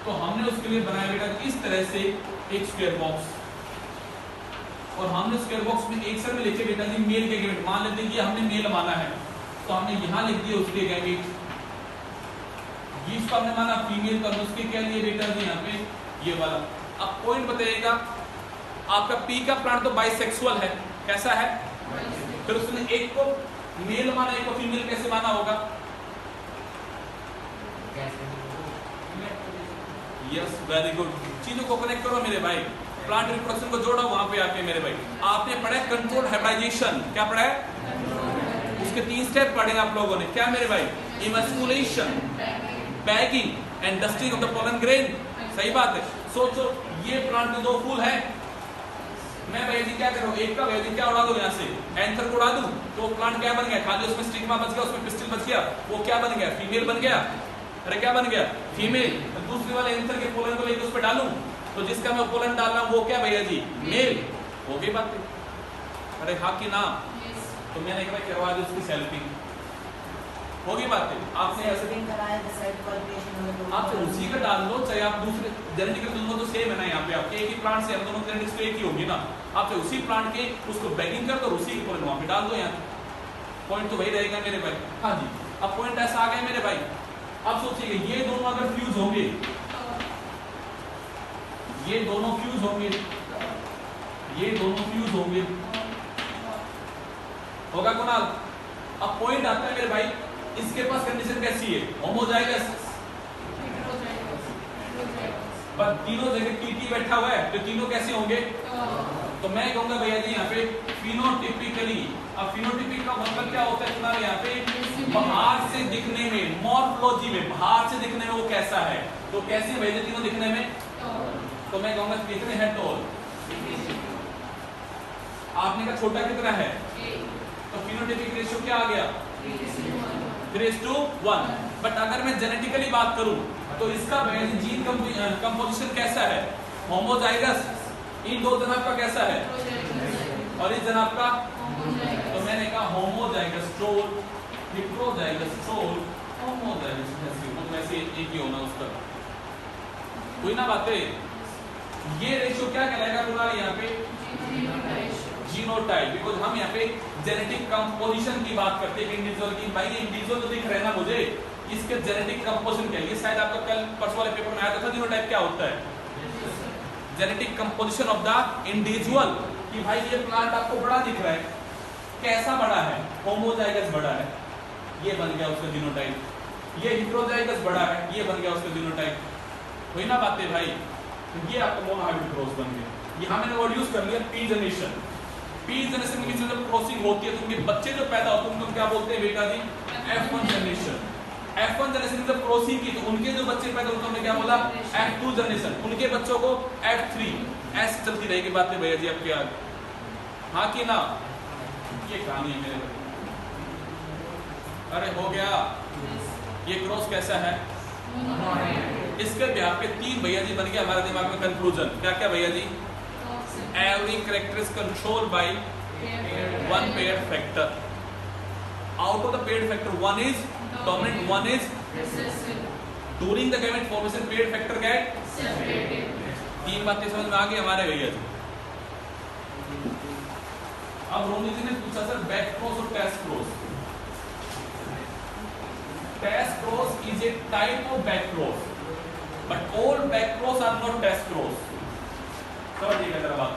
तो हमने उसके लिए बनाया बेटा इस तरह से एक स्क्वायर बॉक्स, और हमने स्क्वायर बॉक्स में एक सर में लिखे बेटा जी मेल के गैमेट। मान लेते हैं कि हमने मेल माना है, तो हमने यहां लिख दिया उसके गैमेट। इसको हमने माना फीमेल, तो उसके क्या लिए बेटा जी यहाँ पे ये वाला। अब पॉइंट बताइएगा, आपका पी का प्लांट तो बाइसेक्सुअल है, कैसा है? फिर उसने एक को मेल माना, एक को फीमेल, कैसे माना होगा? यस वेरी गुड, चीजों को कनेक्ट करो मेरे भाई, प्लांट रिप्रोडक्शन को जोड़ो वहां पे आके मेरे भाई। आपने पढ़ा है कंट्रोल हाइब्रिडाइजेशन, क्या पढ़ा है? उसके 3 स्टेप पढ़े आप लोगों ने, क्या मेरे भाई? इमस्कुलेशन, bagging and dusting of the pollen grain. सही बात है। सोचो ये प्लांट में 2 फूल है, मैं भैया जी क्या करूं, एक का भैया जी क्या उड़ा दूं, यहाँ से एंथर को उड़ा दूं तो प्लांट क्या बन गया? खाली उसमें स्टिग्मा बच गया, उसमें पिस्टिल बच गया, वो क्या बन गया? फीमेल बन गया। अरे क्या बन गया? फीमेल। दूसरे वाले एंथर के पोलन को लेकर उस पर डालूं तो जिसका मैं पोलन डाल रहा हूं वो क्या भैया जी? मेल। हो गई बात? अरे हाँ कि ना? तो मैंने कहा करवा दी उसकी सेल्फिंग, होगी बात है। आपने आप उसी का डाल दो, चाहे आप दूसरे जेनेटिकल दोनों तो सेम है ना, यहाँ पे आपके एक ही प्लांट से हम दोनों जेनेटिक्स तो एक ही होगी ना। आप उसी प्लांट के उसको बैगिंग कर दो, उसी के पोलन वहां पे डाल दो, यहाँ पॉइंट तो वही रहेगा मेरे भाई। हाँ जी, अब पॉइंट ऐसा आ गया मेरे भाई। अब सोचिए ये दोनों अगर फ्यूज होंगे, ये दोनों फ्यूज होंगे, ये दोनों फ्यूज होंगे, होगा कुणाल? अब पॉइंट आता है मेरे भाई, इसके पास कंडीशन कैसी है? होमोजाइगस, पर तीनों जगह टीटी बैठा हुआ है तो तीनों कैसे होंगे? तो मैं कहूंगा भैया जी यहाँ पे फिनोटिपिकली। अब फिनोटिपिक का मतलब क्या होता है कुणाल? यहाँ पे बाहर से दिखने में, मॉर्फोलॉजी में बाहर से दिखने में वो कैसा है, तो कैसे भैया तीनों दिखने में? तो मैं कहूंगा कितने हैं टोल? आपने कहा छोटा कितना है? तो फिनोटाइपिक रेशियो क्या आ गया? 3:1। बट अगर मैं जेनेटिकली बात करूं तो इसका जीन कंपोजिशन कैसा है? होमोजाइगस। इन 2 जनाब का कैसा है? और इस जनाब का? तो मैंने कहा homozygous toll, heterozygous toll, homozygous ratio, वैसे एक ही होना उसका, कोई ना बातें। ये रेशियो क्या कहलाएगा कुणाल यहाँ पे? जीनोटाइप। बिकॉज हम यहाँ पे जेनेटिक कंपोजिशन की बात करते हैं इंडिविजुअल की। भाई ये इंडिविजुअल तो दिख रहे ना मुझे, इसके जेनेटिक कंपोजिशन क्या है? ये शायद आपका कल परसों वाले पेपर में आया था। जीनोटाइप क्या होता है? Genetic composition of the individual. कि भाई ये प्लांट आपको बड़ा दिख रहा है, कैसा बड़ा है? होमोजाइगस बड़ा है, ये बन गया उसका जीनोटाइप। ये हेटेरोजाइगस बड़ा है, ये बन गया उसका जीनोटाइप। हुई ना बातें भाई? तो ये आपका मोनोहाइब्रिड क्रॉस बन गया। यहाँ मैंने वर्ड यूज कर लिया पी जनरेशन। पी जनरेशन की जब क्रॉसिंग होती है तो उनके बच्चे जो पैदा होते हैं उनको क्या बोलते हैं बेटा जी? F1 generation. F1 जनरेशन जब क्रॉसिंग की तो उनके जो बच्चे पैदा होते हैं उन्हें क्या बोला? F2 generation. उनके बच्चों को F3। ऐसे चलती रहेगी बातें भैया जी आपके आगे, हाँ कि ना? ये कहानी है मेरे। अरे हो गया। ये क्रॉस कैसा है? इसके बिहार पे 3 भैया जी बन गया हमारे दिमाग में कंक्लूजन। क्या क्या भैया जी? Every character is controlled by one paired factor. Out of the paired factor, one is dominant, one is recessive. During the gamete formation, paired factor get separated. 3 बातें समझ में आ गई हमारे भैया जी। अब रोनी जी ने पूछा सर बैक क्रॉस और test cross. Test cross is a type of back cross, but all back cross are not test cross. समझिएगा जरा बात।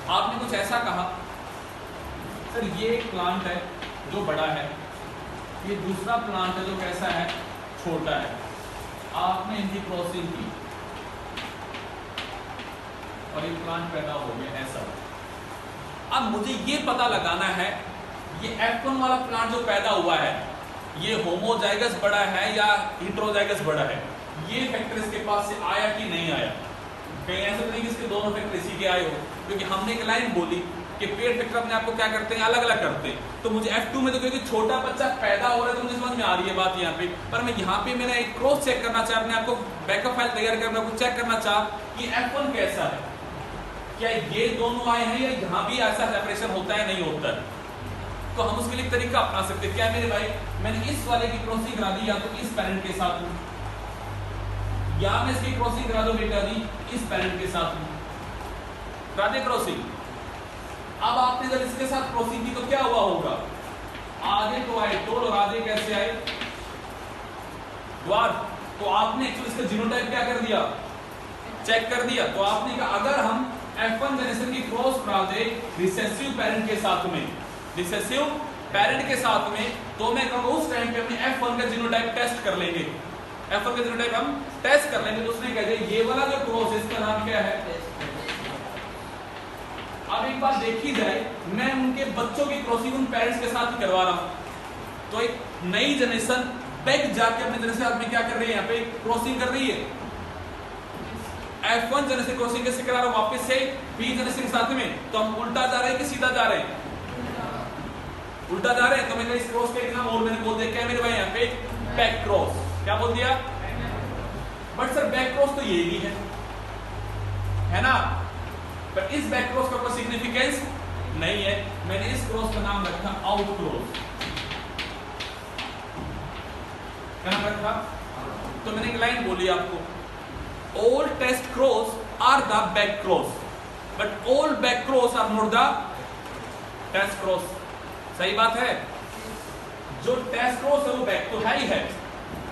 आपने कुछ ऐसा कहा सर ये एक प्लांट है जो बड़ा है, ये दूसरा प्लांट है जो कैसा है? छोटा है। आपने इनकी क्रॉसिंग की और ये प्लांट पैदा हो गया ऐसा। अब मुझे ये पता लगाना है ये F1 वाला प्लांट जो पैदा हुआ है ये होमोजाइगस बड़ा है या हेटेरोजाइगस बड़ा है? ये फैक्टर इसके पास से आया कि नहीं आया? कहीं ऐसा नहीं कि इसके दोनों फैक्टर इसी के आए हो, क्योंकि हमने एक लाइन बोली कि पेड़ फैक्टर अपने आप को क्या करते हैं? अलग अलग करते हैं। तो मुझे F2 में तो क्योंकि छोटा बच्चा पैदा हो रहा है तो मुझे समझ में आ रही है बात यहाँ पे, पर मैं यहाँ पे मैंने एक क्रॉस चेक करना चाह, अपने आपको बैकअप फाइल तैयार करना, आपको चेक करना चाह कि F1 कैसा है, क्या ये दोनों आए हैं या यहाँ भी ऐसा सेपरेशन होता है नहीं होता है? तो हम उसके लिए तरीका अपना सकते हैं। क्या मेरे भाई? मैंने इस वाले की क्रॉसिंग करा दी या तो इस पेरेंट के साथ हूं, या मैं इसकी क्रॉसिंग करा दो बेटा दी इस पेरेंट के साथ हूं, करा दे क्रॉसिंग। अब आपने जब इसके साथ क्रॉसिंग की तो क्या हुआ होगा? आधे तो आए टोल और आधे कैसे आए? द्वार। तो आपने एक्चुअली इसका जीनोटाइप क्या कर दिया? चेक कर दिया। तो आपने कहा अगर हम F1 जनरेशन की क्रॉस करा दे रिसेसिव पेरेंट के साथ में, रिसेसिव पेरेंट के साथ में, तो मैं कहूंगा उस टाइम पे अपने F1 का जीनोटाइप टेस्ट कर लेंगे। F1 का जीनोटाइप हम टेस्ट कर लेंगे। तो उसने कह दिया ये वाला जो क्रॉस है इसका नाम क्या है। अब एक बात देखी जाए, मैं उनके बच्चों की क्रॉसिंग उन पेरेंट्स के साथ ही करवा रहा हूं, तो एक नई जनरेशन बैक जाके अपने जनरेशन में क्या कर रही है, यहाँ पे क्रॉसिंग कर रही है। F1 जनरेशन क्रॉसिंग कैसे करा रहा हूं वापस से B जनरेशन के साथ में, तो हम उल्टा जा रहे हैं कि सीधा जा रहे हैं, उल्टा जा रहे हैं। तो मैंने इस क्रॉस का नाम और मैंने बोल दिया क्या मेरे भाई यहाँ पे बैक क्रॉस, क्या बोल दिया। बट सर बैक क्रॉस तो ये भी है ना, पर इस बैक क्रॉस का कोई सिग्निफिकेंस नहीं है। मैंने इस क्रॉस का नाम रखा आउट क्रॉस, क्या नाम रखा। तो मैंने एक लाइन बोली आपको, all test cross are the back cross but all back cross are not the test cross। सही बात है, जो टेस्ट क्रॉस है वो बैक तो है ही है,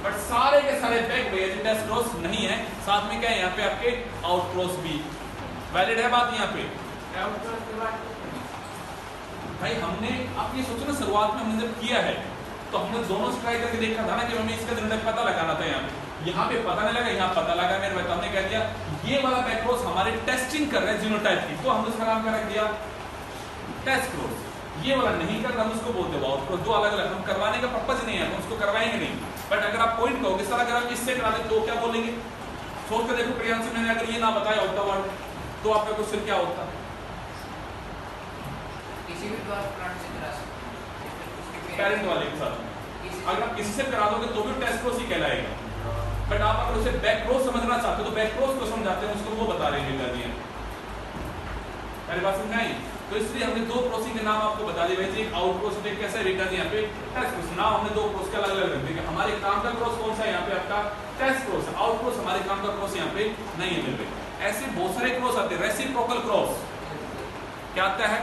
बट सारे के सारे बैक भैया जी टेस्ट क्रॉस नहीं है। साथ में क्या है यहाँ पे आपके आउट क्रॉस भी वैलिड है। बात यहाँ पे भाई हमने आप ये सोचो ना, शुरुआत में हमने जब किया है तो हमने दोनों ट्राई करके देखा था ना कि हमें इसका जीनोटाइप पता लगाना था। यहाँ पे पता नहीं लगा, यहाँ पता लगा मेरे भाई। तो हमने कह दिया ये वाला बैक क्रॉस हमारे टेस्टिंग कर रहे हैं जीनोटाइप की, तो हमने उसका नाम क्या रख दिया टेस्ट क्रॉस। ये वाला नहीं कर, हम उसको बोलते हैं आउट क्रॉस। दो अलग अलग, हम करवाने का पर्पज नहीं है, हम उसको करवाएंगे नहीं। बट अगर आप पॉइंट कहोगे सर अगर आप इससे करा दे तो क्या बोलेंगे, सोच कर देखो प्रियांशु, मैंने अगर ये ना बताया होता वर्ड तो आपका क्वेश्चन क्या होता। किसी भी द्वारा प्लांट से करा सकते पेरेंट वाले के साथ अगर आप किसी से करा दोगे तो भी टेस्ट क्रॉस ही कहलाएगा। बट आप अगर उसे बैक क्रॉस समझना चाहते हो तो बैक क्रॉस को समझाते हैं, उसको वो बता रहे हैं दिया। मेरी बात समझ आई। तो इसलिए हमने दो क्रॉसिंग के नाम आपको बता दिए भाई। एक आउट क्रॉस एक कैसा है बेटा जी, यहाँ पे टेस्ट क्रॉस। नाम हमने दो क्रॉस के अलग अलग रख दिए। हमारे काम का क्रॉस कौन सा है, यहाँ पे आपका टेस्ट क्रॉस है। आउट क्रॉस हमारे काम का क्रॉस यहाँ पे नहीं है मेरे। ऐसे बहुत सारे क्रॉस आते हैं। रेसिप्रोकल क्रॉस क्या आता है,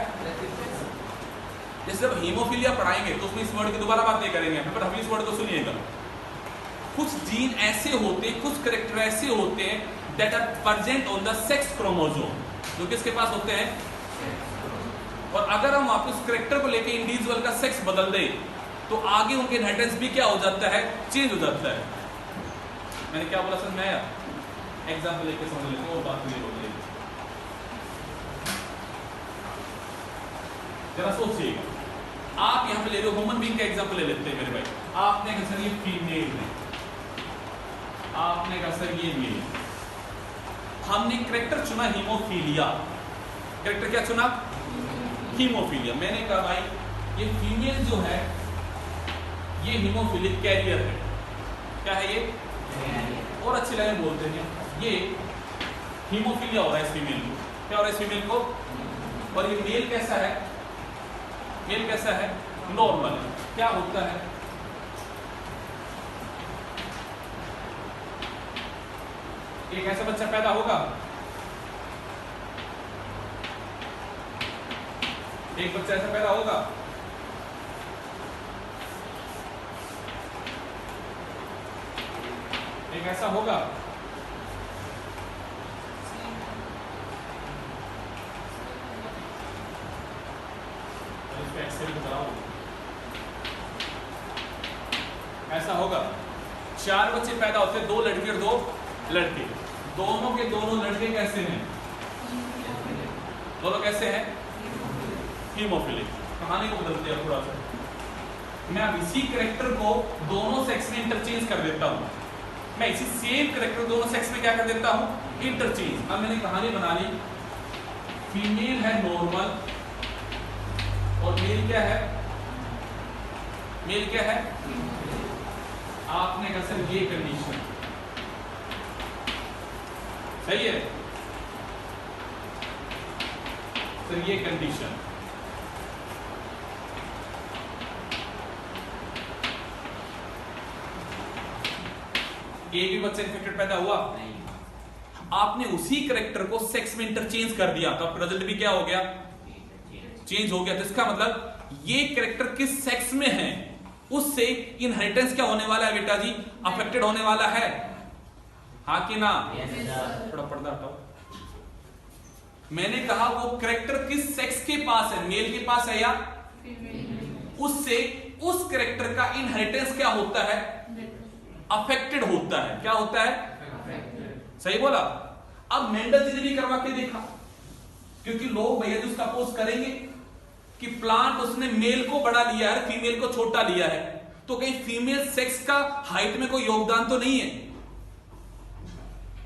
जैसे जब हीमोफीलिया पढ़ाएंगे तो उसमें इस वर्ड की दोबारा बात नहीं करेंगे, पर हम इस वर्ड को सुनिएगा। कुछ जीन ऐसे होते हैं, कुछ कैरेक्टर ऐसे होते हैं that are present on the sex chromosome, जो किसके पास होते हैं। और अगर हम वापस कैरेक्टर को लेके इंडिविजुअल का सेक्स बदल दें तो आगे उनके इनहेरिटेंस भी क्या हो जाता है, चेंज हो जाता है। मैंने क्या बोला समझ में आया, एग्जांपल लेके समझ लेते हो, बात क्लियर हो जाएगी। जरा सोचिएगा, आप यहां पे ले रहे हो ह्यूमन बीइंग का एग्जांपल ले लेते हैं मेरे भाई। आपने कहा सर ये फीमेल है, आपने कहा सर ये मेल। हमने कैरेक्टर चुना हीमोफीलिया, कैरेक्टर क्या चुना, हीमोफीलिया। मैंने कहा भाई ये फीमेल जो है ये हीमोफिलिक कैरियर है। क्या है ये, और अच्छी लाइन बोलते हैं, ये हीमोफीलिया हो रहा है इस फीमेल को। क्या हो रहा है इस फीमेल को। और ये मेल कैसा है, मेल कैसा है, नॉर्मल। क्या होता है, एक ऐसा बच्चा पैदा होगा, एक बच्चा ऐसा पैदा होगा, एक ऐसा होगा, ऐसा होगा। चार बच्चे पैदा होते हैं, दो लड़की और दो लड़के। दोनों के दोनों लड़के कैसे हैं, दोनों कैसे हैं, हीमोफिलिक। कहानी को बदल दिया थोड़ा सा। मैं अब इसी कैरेक्टर को दोनों सेक्स में इंटरचेंज कर देता हूं। मैं इसी सेम कैरेक्टर दोनों सेक्स में क्या कर देता हूं, इंटरचेंज। अब मैंने कहानी बना ली, फीमेल है नॉर्मल और मेल क्या है, मेल क्या है। आपने कहा सर ये कंडीशन सही है, सर ये कंडीशन। एक भी बच्चा इन्फेक्टेड पैदा हुआ नहीं, आपने उसी कैरेक्टर को सेक्स में इंटरचेंज कर दिया तो रिजल्ट भी क्या हो गया, चेंज हो गया। तो इसका मतलब ये कैरेक्टर किस सेक्स में है उससे इनहेरिटेंस क्या होने वाला है बेटा जी, अफेक्टेड होने वाला है, हाँ कि ना। थोड़ा पर्दा हटाओ। मैंने कहा वो कैरेक्टर किस सेक्स के पास है, मेल के पास है या उससे उस कैरेक्टर का इनहेरिटेंस क्या होता है, अफेक्टेड होता है। क्या होता है? सही बोला। अब मेंडल जी ने भी करवा के देखा, क्योंकि लोग भैया जी उसका अपोज करेंगे कि प्लांट उसने मेल को बड़ा लिया है, फीमेल को छोटा लिया है, तो कहीं फीमेल सेक्स का हाइट में कोई योगदान तो नहीं है,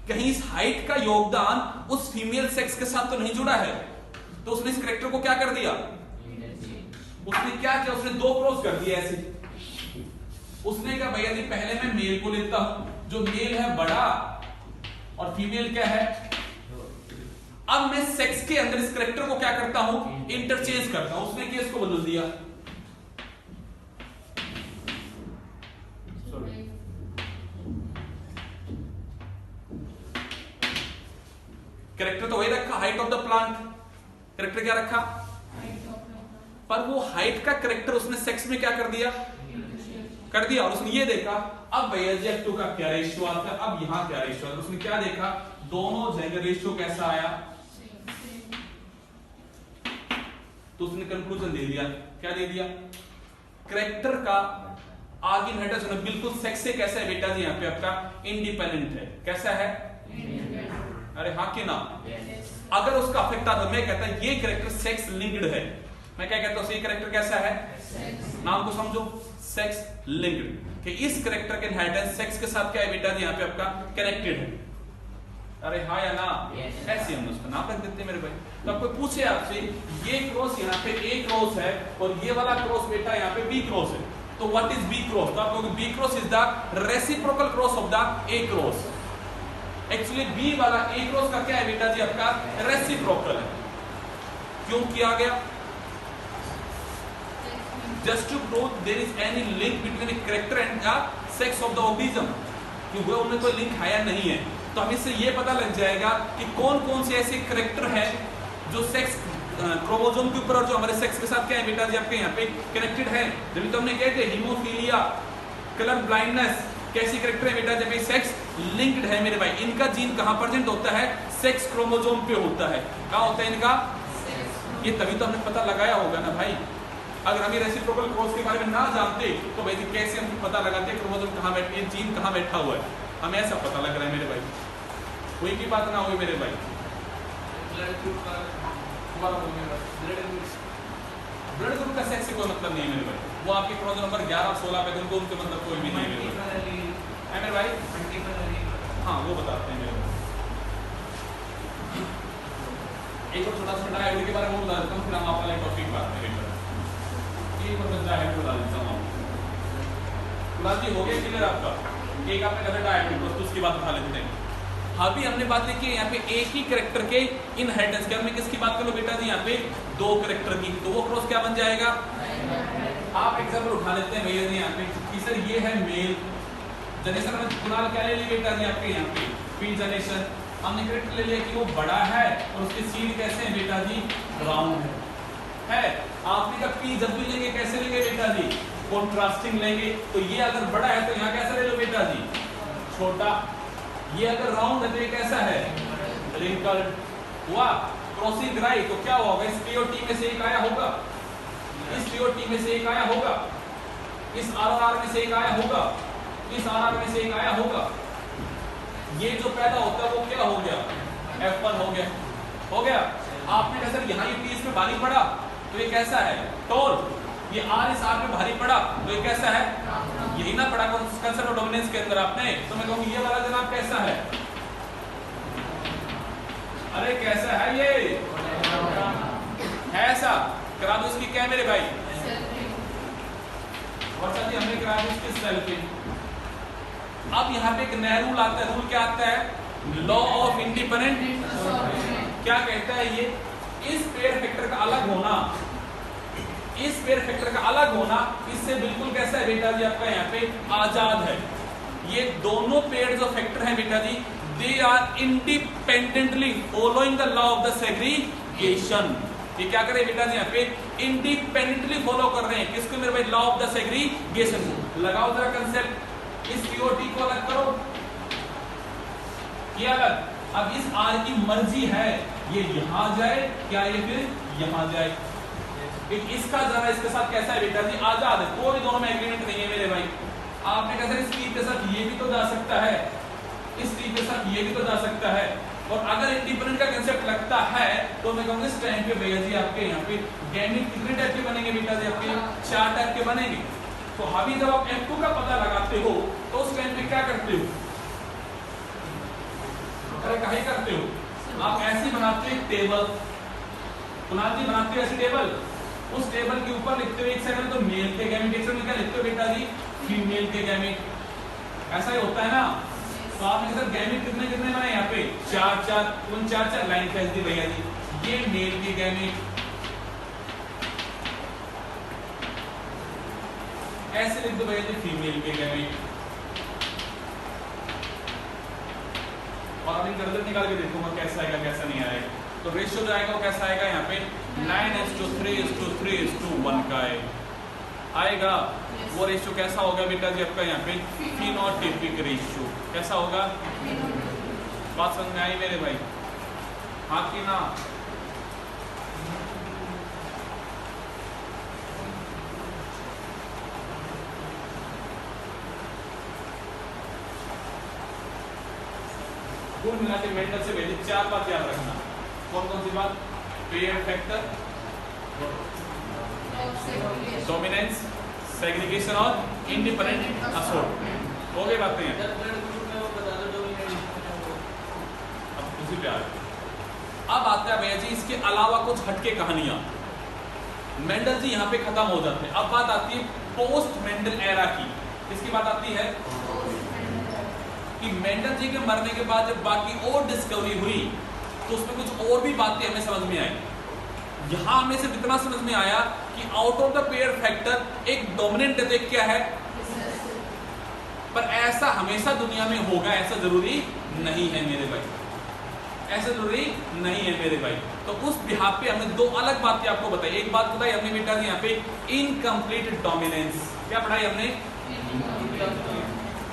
कहीं इस हाइट का योगदान उस फीमेल सेक्स के साथ तो नहीं जुड़ा है। तो उसने इस कैरेक्टर को क्या कर दिया, उसने क्या किया, उसने दो क्रॉस कर दिया ऐसे। उसने कहा भैया जी पहले मैं मेल को लेता हूं, जो मेल है बड़ा और फीमेल क्या है, अब मैं सेक्स के अंदर इस कैरेक्टर को क्या करता हूं, इंटरचेंज करता हूं। उसने केस को बदल दिया। कैरेक्टर तो वही रखा, height of the plant. Character क्या रखा, पर वो हाइट का कैरेक्टर उसने सेक्स में क्या कर दिया, और उसने ये देखा अब भैया जी F2 का क्या रेशियो आता है, अब यहां क्या रेशियो आता है। उसने क्या देखा, दोनों जगह रेशियो कैसा आया, तो उसने कंक्लूजन दे दिया। क्या दे दिया, कैरेक्टर का आर्गिन हेडर्स बिल्कुल सेक्स से कैसा है बेटा जी, यहाँ पे आपका इंडिपेंडेंट है। कैसा है, अरे हाँ कि ना। अगर उसका अफेक्ट आता, मैं कहता है ये कैरेक्टर सेक्स लिंक्ड है। मैं क्या कहता हूं, ये कैरेक्टर कैसा है, नाम को समझो, सेक्स लिंक्ड, कि इस कैरेक्टर के इनहेरिटेंस सेक्स के साथ क्या है बेटा जी, यहाँ पे आपका कनेक्टेड है। अरे हाँ या ना, ऐसे हम उसका नाम रख देते हैं मेरे भाई। तो आपको पूछे आपसे, ये क्रॉस यहाँ पे ए क्रॉस है और ये वाला क्रॉस बेटा यहाँ पे बी क्रॉस है, तो व्हाट इज बी क्रॉस, तो आप लोग B cross is the reciprocal cross of the A cross. Actually B वाला ए क्रॉस का क्या है बेटा जी, आपका रेसिप्रोकल है। क्यों किया गया, just to prove there is any link between the character and the sex of the organism, क्योंकि उनमें कोई लिंक है या नहीं है। तो हम इससे ये पता लग जाएगा कि कौन कौन से ऐसे कैरेक्टर हैं जो सेक्स क्रोमोसोम के ऊपर और जो हमारे सेक्स के साथ क्या है बेटा जी आपके यहाँ पे कनेक्टेड है। जब तो हमने कहते हैं हीमोफीलिया, कलर ब्लाइंडनेस, कैसी कैरेक्टर है बेटा जब ये सेक्स लिंक्ड है मेरे भाई। इनका जीन कहां प्रेजेंट होता है, सेक्स क्रोमोसोम पे होता है। कहां होता है इनका, ये तभी तो हमने पता लगाया होगा ना भाई। अगर हम ये रेसिप्रोकल क्रॉस के बारे में ना जानते तो भाई कैसे हम पता लगाते क्रोमोसोम कहां बैठे, ये जीन कहां बैठा हुआ है, हमें ऐसा पता लग रहा है मेरे भाई। कोई भी बात ना हुई मेरे भाई। ब्लड ग्रुप का सेक्स से कोई मतलब नहीं है मेरे भाई, वो आपके क्रोमोसोम नंबर 11 16 पे उनको उनके मतलब कोई भी नहीं है मेरे भाई। हाँ वो बताते हैं मेरे भाई। एक और छोटा सा डायबिटीज के बारे में बता देता हूँ, फिर हम आप वाला टॉपिक बात करेंगे। एक और बंदा है बता देता हूँ आपको। जी हो गया क्लियर आपका, एक आपने कहा डायबिटीज, तो उसकी बात उठा लेते हैं। अभी हमने बात की यहाँ पे एक ही कैरेक्टर के इनहेरिटेंस के, मैं किसकी बात करूं बेटा जी यहाँ पे दो कैरेक्टर की, तो वो क्रॉस क्या बन जाएगा। आप एग्जांपल उठा लेते हैं भैया जी यहाँ पे कि सर ये है मेल जनरेशन में, कुणाल क्या ले लिया बेटा जी आपके यहाँ पे पी जनरेशन, हमने कैरेक्टर ले लिया कि वो बड़ा है और उसके सीड कैसे है बेटा जी, राउंड है। आपने कहा पी जब भी लेंगे कैसे लेंगे बेटा जी, कॉन्ट्रास्टिंग लेंगे, तो ये अगर बड़ा है तो यहाँ कैसा ले लो बेटा जी, छोटा। ये अगर राउंड है तो ये कैसा है, रिंकल्ड। हुआ क्रॉसिंग राइट, तो क्या होगा, इस पी और टी में से एक आया होगा, इस पी और टी में से एक आया होगा, इस आर और आर में से एक आया होगा, इस आर आर में से एक आया होगा। ये जो पैदा होता है वो क्या हो गया, F1 हो गया, हो गया। आपने कहा सर यहाँ ये पी इसमें भारी पड़ा तो ये कैसा है, टॉल। ये आर इस आर में भारी पड़ा तो ये कैसा है, यही ना पड़ा कंसेप्ट ऑफ डोमिनेंस के अंदर आपने। तो मैं कहूँ ये वाला जनाब कैसा है, अरे कैसा है ये, है ऐसा, करा दो इसकी क्या मेरे भाई, और साथ ही हमने करा दी इसकी सेल्फिंग। अब यहाँ पे एक नया रूल आता है, रूल क्या आता है, लॉ ऑफ इंडिपेंडेंट। क्या कहता है ये, इस पेयर फैक्टर का अलग होना, इस पेयर फैक्टर का अलग होना इससे बिल्कुल कैसा है बेटा जी आपका यहाँ पे आजाद है। ये दोनों पेयर जो फैक्टर हैं बेटा जी, they are independently following the law of the segregation. ये क्या करे बेटा जी यहाँ पे इंडिपेंडेंटली फॉलो कर रहे हैं किसको मेरे भाई, लॉ ऑफ द सेग्रीगेशन को। लगाओ जरा कंसेप्ट, इस पीओटी को अलग करो, ये अलग। अब इस आर की मर्जी है ये यहां जाए क्या ये फिर यहां जाए, इसका जरा इसके साथ कैसा है बेटा जी, आजाद है, कोई दोनों में एग्रीमेंट नहीं है मेरे भाई। आपने कहा सर इस टी के साथ ये भी तो जा सकता है, इस टी के साथ ये भी तो जा सकता है, और अगर इंडिपेंडेंट का कंसेप्ट लगता है तो मैं कहूंगा इस टाइम पे भैया जी आपके यहाँ पे गैमेट कितने टाइप के बनेंगे बेटा जी? आपके 4 टाइप के बनेंगे। तो अभी जब आप F2 का पता लगाते हो तो उस टाइम पे क्या करते हो? अरे कहीं करते हो, आप ऐसी बनाते हो एक टेबल, बनाते हो ऐसी टेबल, उस टेबल के ऊपर लिखते हो एक सेकंड तो मेल के गैमेट, एक सेकंड क्या लिखते हो बेटा जी? फीमेल के गैमेट। ऐसा ही होता है ना। तो आपने सर गैमेट कितने कितने बने यहाँ पे? 4 उन 4 लाइन खींच दी भैया जी, ये मेल के गैमेट, ऐसे लिख दो भैया जी फीमेल के गैमेट, और अभी रिजल्ट निकाल के देखूंगा कैसा आएगा कैसा नहीं आएगा। तो रेशियो जो आएगा वो कैसा आएगा यहाँ पे? 9:3:3:1 का आएगा। वो रेशियो कैसा होगा बेटा जी आपका यहाँ पे? Phenotypic ratio. कैसा होगा? बात समझ में आई मेरे भाई? हाँ कि ना? कुल मिला के मेंडल से भेजे 4 बात याद रखना। कौन कौन सी बात? पेयर फैक्टर, डोमिनेंस, सेग्रीगेशन और इंडिपेंडेंट असोर्टमेंट। हो गई बातें हैं। अब उसी पे आ गए। अब आता है भैया जी इसके अलावा कुछ हटके कहानियां। मेंडल जी यहाँ पे खत्म हो जाते हैं। अब बात आती है पोस्ट मेंडल एरा की। किसकी बात आती है? कि मेंडल जी के मरने के बाद जब बाकी और डिस्कवरी हुई तो उसमें कुछ और भी बातें हमें समझ में आई। यहां हमें सिर्फ इतना समझ में आया कि out of the pair factor एक डोमिनेंट है, एक क्या है? पर ऐसा हमेशा दुनिया में होगा ऐसा जरूरी नहीं है मेरे भाई, ऐसा जरूरी नहीं है मेरे भाई। तो उस बिहाफ पे हमने 2 अलग बातें आपको बताई। एक बात बताई हमने बेटा जी यहाँ पे इनकम्प्लीट डोमिनेंस। क्या पढ़ाई हमने?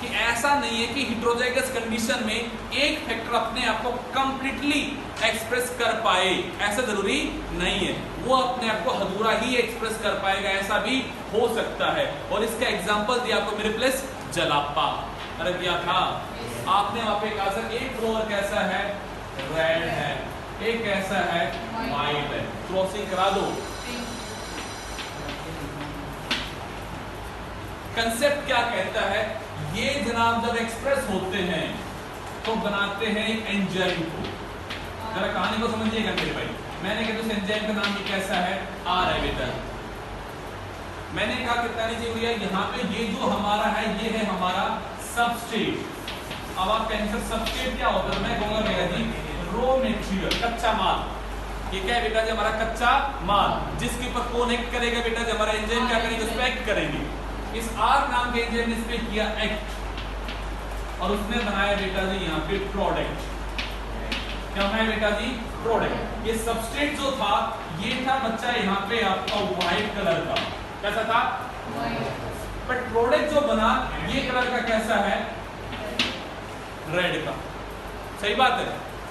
कि ऐसा नहीं है कि हेटेरोजाइगस कंडीशन में एक फैक्टर अपने आप को कंप्लीटली एक्सप्रेस कर पाए, ऐसा जरूरी नहीं है। वो अपने आप को अधूरा ही एक्सप्रेस कर पाएगा, ऐसा भी हो सकता है। और इसका एग्जांपल दिया आपको मेरे प्लेस जलापा। अरे दिया था आपने वहां पे कहा सर एक फ्लोर कैसा है? रेड है, एक कैसा है? व्हाइट है। क्रॉसिंग करा दो। कंसेप्ट क्या कहता है? ये जनाब जब एक्सप्रेस होते हैं तो बनाते हैं एक एंजाइम को। जरा कहानी को समझिएगा मेरे भाई। मैंने कहा उस एंजाइम का नाम ये कैसा है? आर है बेटा। मैंने कहा कितना नीचे भैया यहाँ पे ये जो हमारा है ये है हमारा सबस्ट्रेट। अब आप कहेंगे सबस्ट्रेट क्या होता है? मैं कहूंगा भैया जी रॉ मटेरियल, कच्चा माल। ये क्या है बेटा जी? हमारा कच्चा माल, जिसके ऊपर कौन एक्ट करेगा बेटा जी? हमारा एंजाइम क्या करेंगे? उस पर एक्ट करेंगे। इस आर नाम के एंजाइम ने इस पे किया एक्ट और उसने बनाया बेटा जी यहाँ पे प्रोडक्ट। क्या बनाया बेटा जी? प्रोडक्ट। ये सबस्ट्रेट जो था ये था बच्चा यहाँ पे आपका व्हाइट कलर का। कैसा था? बट प्रोडक्ट जो बना ये कलर का कैसा है? रेड का। सही बात है।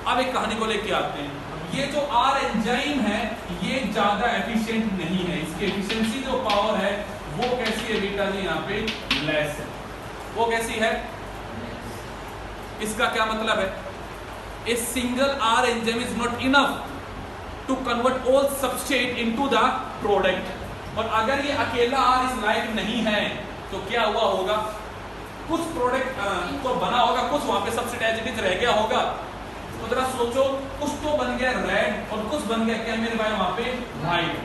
अब एक कहानी को लेके आते हैं। ये जो आर एंजाइम है ये ज्यादा एफिशिएंट नहीं है। इसकी एफिशिएंसी जो पावर है वो कैसी है बेटा जी? यहाँ पे लेस है। वो कैसी है? इसका क्या मतलब है? A single or enzyme is not enough to convert all substrate into the product. और अगर ये अकेला आर इस लायक नहीं है तो क्या हुआ होगा? कुछ प्रोडक्ट तो बना होगा, कुछ वहां पे सबस्ट्रेट एज इट इज रह गया होगा। तो जरा सोचो, कुछ तो बन गया रेड और कुछ बन गया क्या मेरे भाई वहां पे? व्हाइट।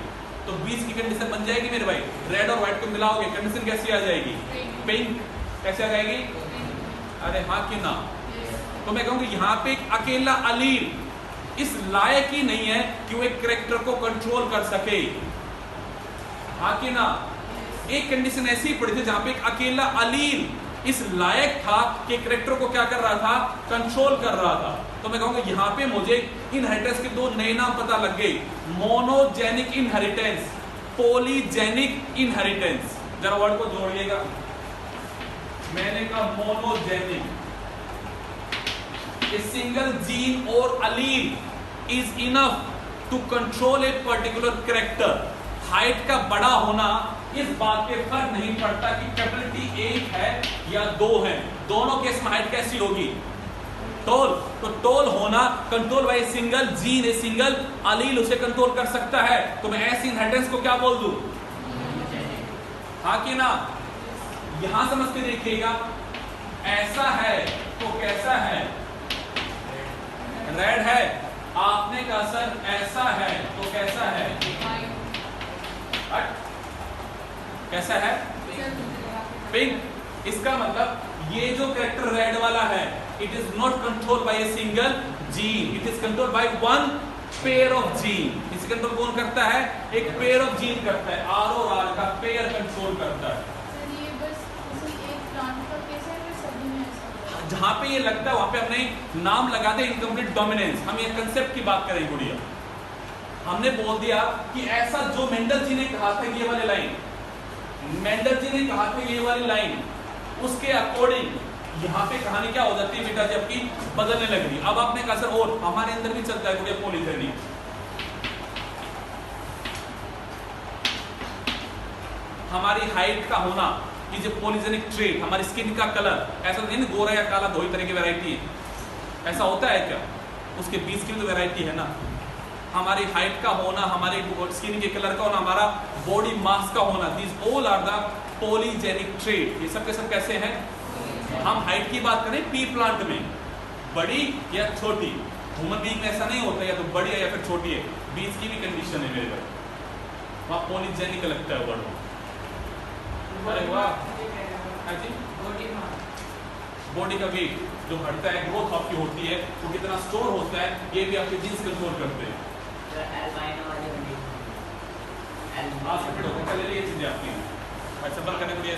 तो बीच की कंडीशन बन जाएगी मेरे भाई। रेड और व्हाइट को मिलाओगे कंडीशन कैसी आ जाएगी? पिंक। कैसे आ जाएगी? अरे हाँ कि ना? तो मैं कहूंगी यहाँ पे एक अकेला अलील इस लायक ही नहीं है कि वो एक कैरेक्टर को कंट्रोल कर सके। हाँ कि ना? एक कंडीशन ऐसी पड़ी थी जहां पे एक अकेला अलील इस लायक था कि कैरेक्टर को क्या कर रहा था? कंट्रोल कर रहा था। तो मैं कहूंगा यहाँ पे मुझे इनहेरिटेंस के 2 नए नाम पता लग गए, मोनोजेनिक इनहेरिटेंस, पॉलीजेनिक इनहेरिटेंस। जरा वर्ड को जोड़िएगा। मैंने कहा मोनोजेनिक, ए सिंगल जीन और allele is enough to control a particular character. Height का बड़ा होना इस बात पे फर्क नहीं पड़ता कि कैपिटल एक है या दो है, दोनों केस में हाइट कैसी होगी, टोल। तो टोल होना control by single gene, a single allele उसे कंट्रोल कर सकता है। तो मैं ऐसी इनहेरिटेंस को क्या बोल दूं, हाँ कि ना। यहां समझ के देखिएगा, ऐसा है तो कैसा है, रेड है। आपने कहा सर ऐसा है तो कैसा है, कैसा है, पिंक। इसका मतलब ये जो कैरेक्टर रेड वाला है, it is not control by A single gene, it is control by one pair of gene. इसे कंट्रोल कौन करता है, एक पेयर ऑफ जीन करता है, आर और आर का पेयर कंट्रोल करता है। जहां पे ये लगता है वहां पे हमने नाम लगा दे इनकम्प्लीट डोमिनेंस। हम ये कंसेप्ट की बात करें गुड़िया, हमने बोल दिया कि ऐसा जो मेंडल जी ने कहा था ये वाली लाइन, मेंडल जी ने कहा था ये वाली लाइन, उसके अकॉर्डिंग यहाँ पे कहानी क्या हो जाती है बेटा जी, आपकी बदलने लग रही। अब आपने कहा सर और हमारे अंदर भी चलता है गुड़िया पॉलीजेनी, हमारी हाइट का होना, कि जो पॉलीजेनिक ट्रेट, हमारी स्किन का कलर, ऐसा नहीं ना गोरा या काला दो ही तरह की वैरायटी है, ऐसा होता है क्या, उसके बीच की भी तो वैरायटी है ना। हमारी हाइट का होना, हमारे स्किन के कलर का होना, हमारा बॉडी मास का होना, this all are the polygenic trait. ये सब के सब कैसे हैं, हम हाइट की बात करें पी प्लांट में, बड़ी या छोटी, ह्यूमन बीइंग में ऐसा नहीं होता या तो बड़ी है या फिर छोटी है, बीच की भी कंडीशन है मेरे भाई, वहां पॉलीजेनिक लगता है वर्ड। अरे वाह, बॉडी का वेट जो बढ़ता है, ग्रोथ आपकी होती है, वो कितना स्टोर होता है, ये भी आपके जीन्स कंट्रोल करते हैं। ये चीजें आपकी अच्छा बल करने के लिए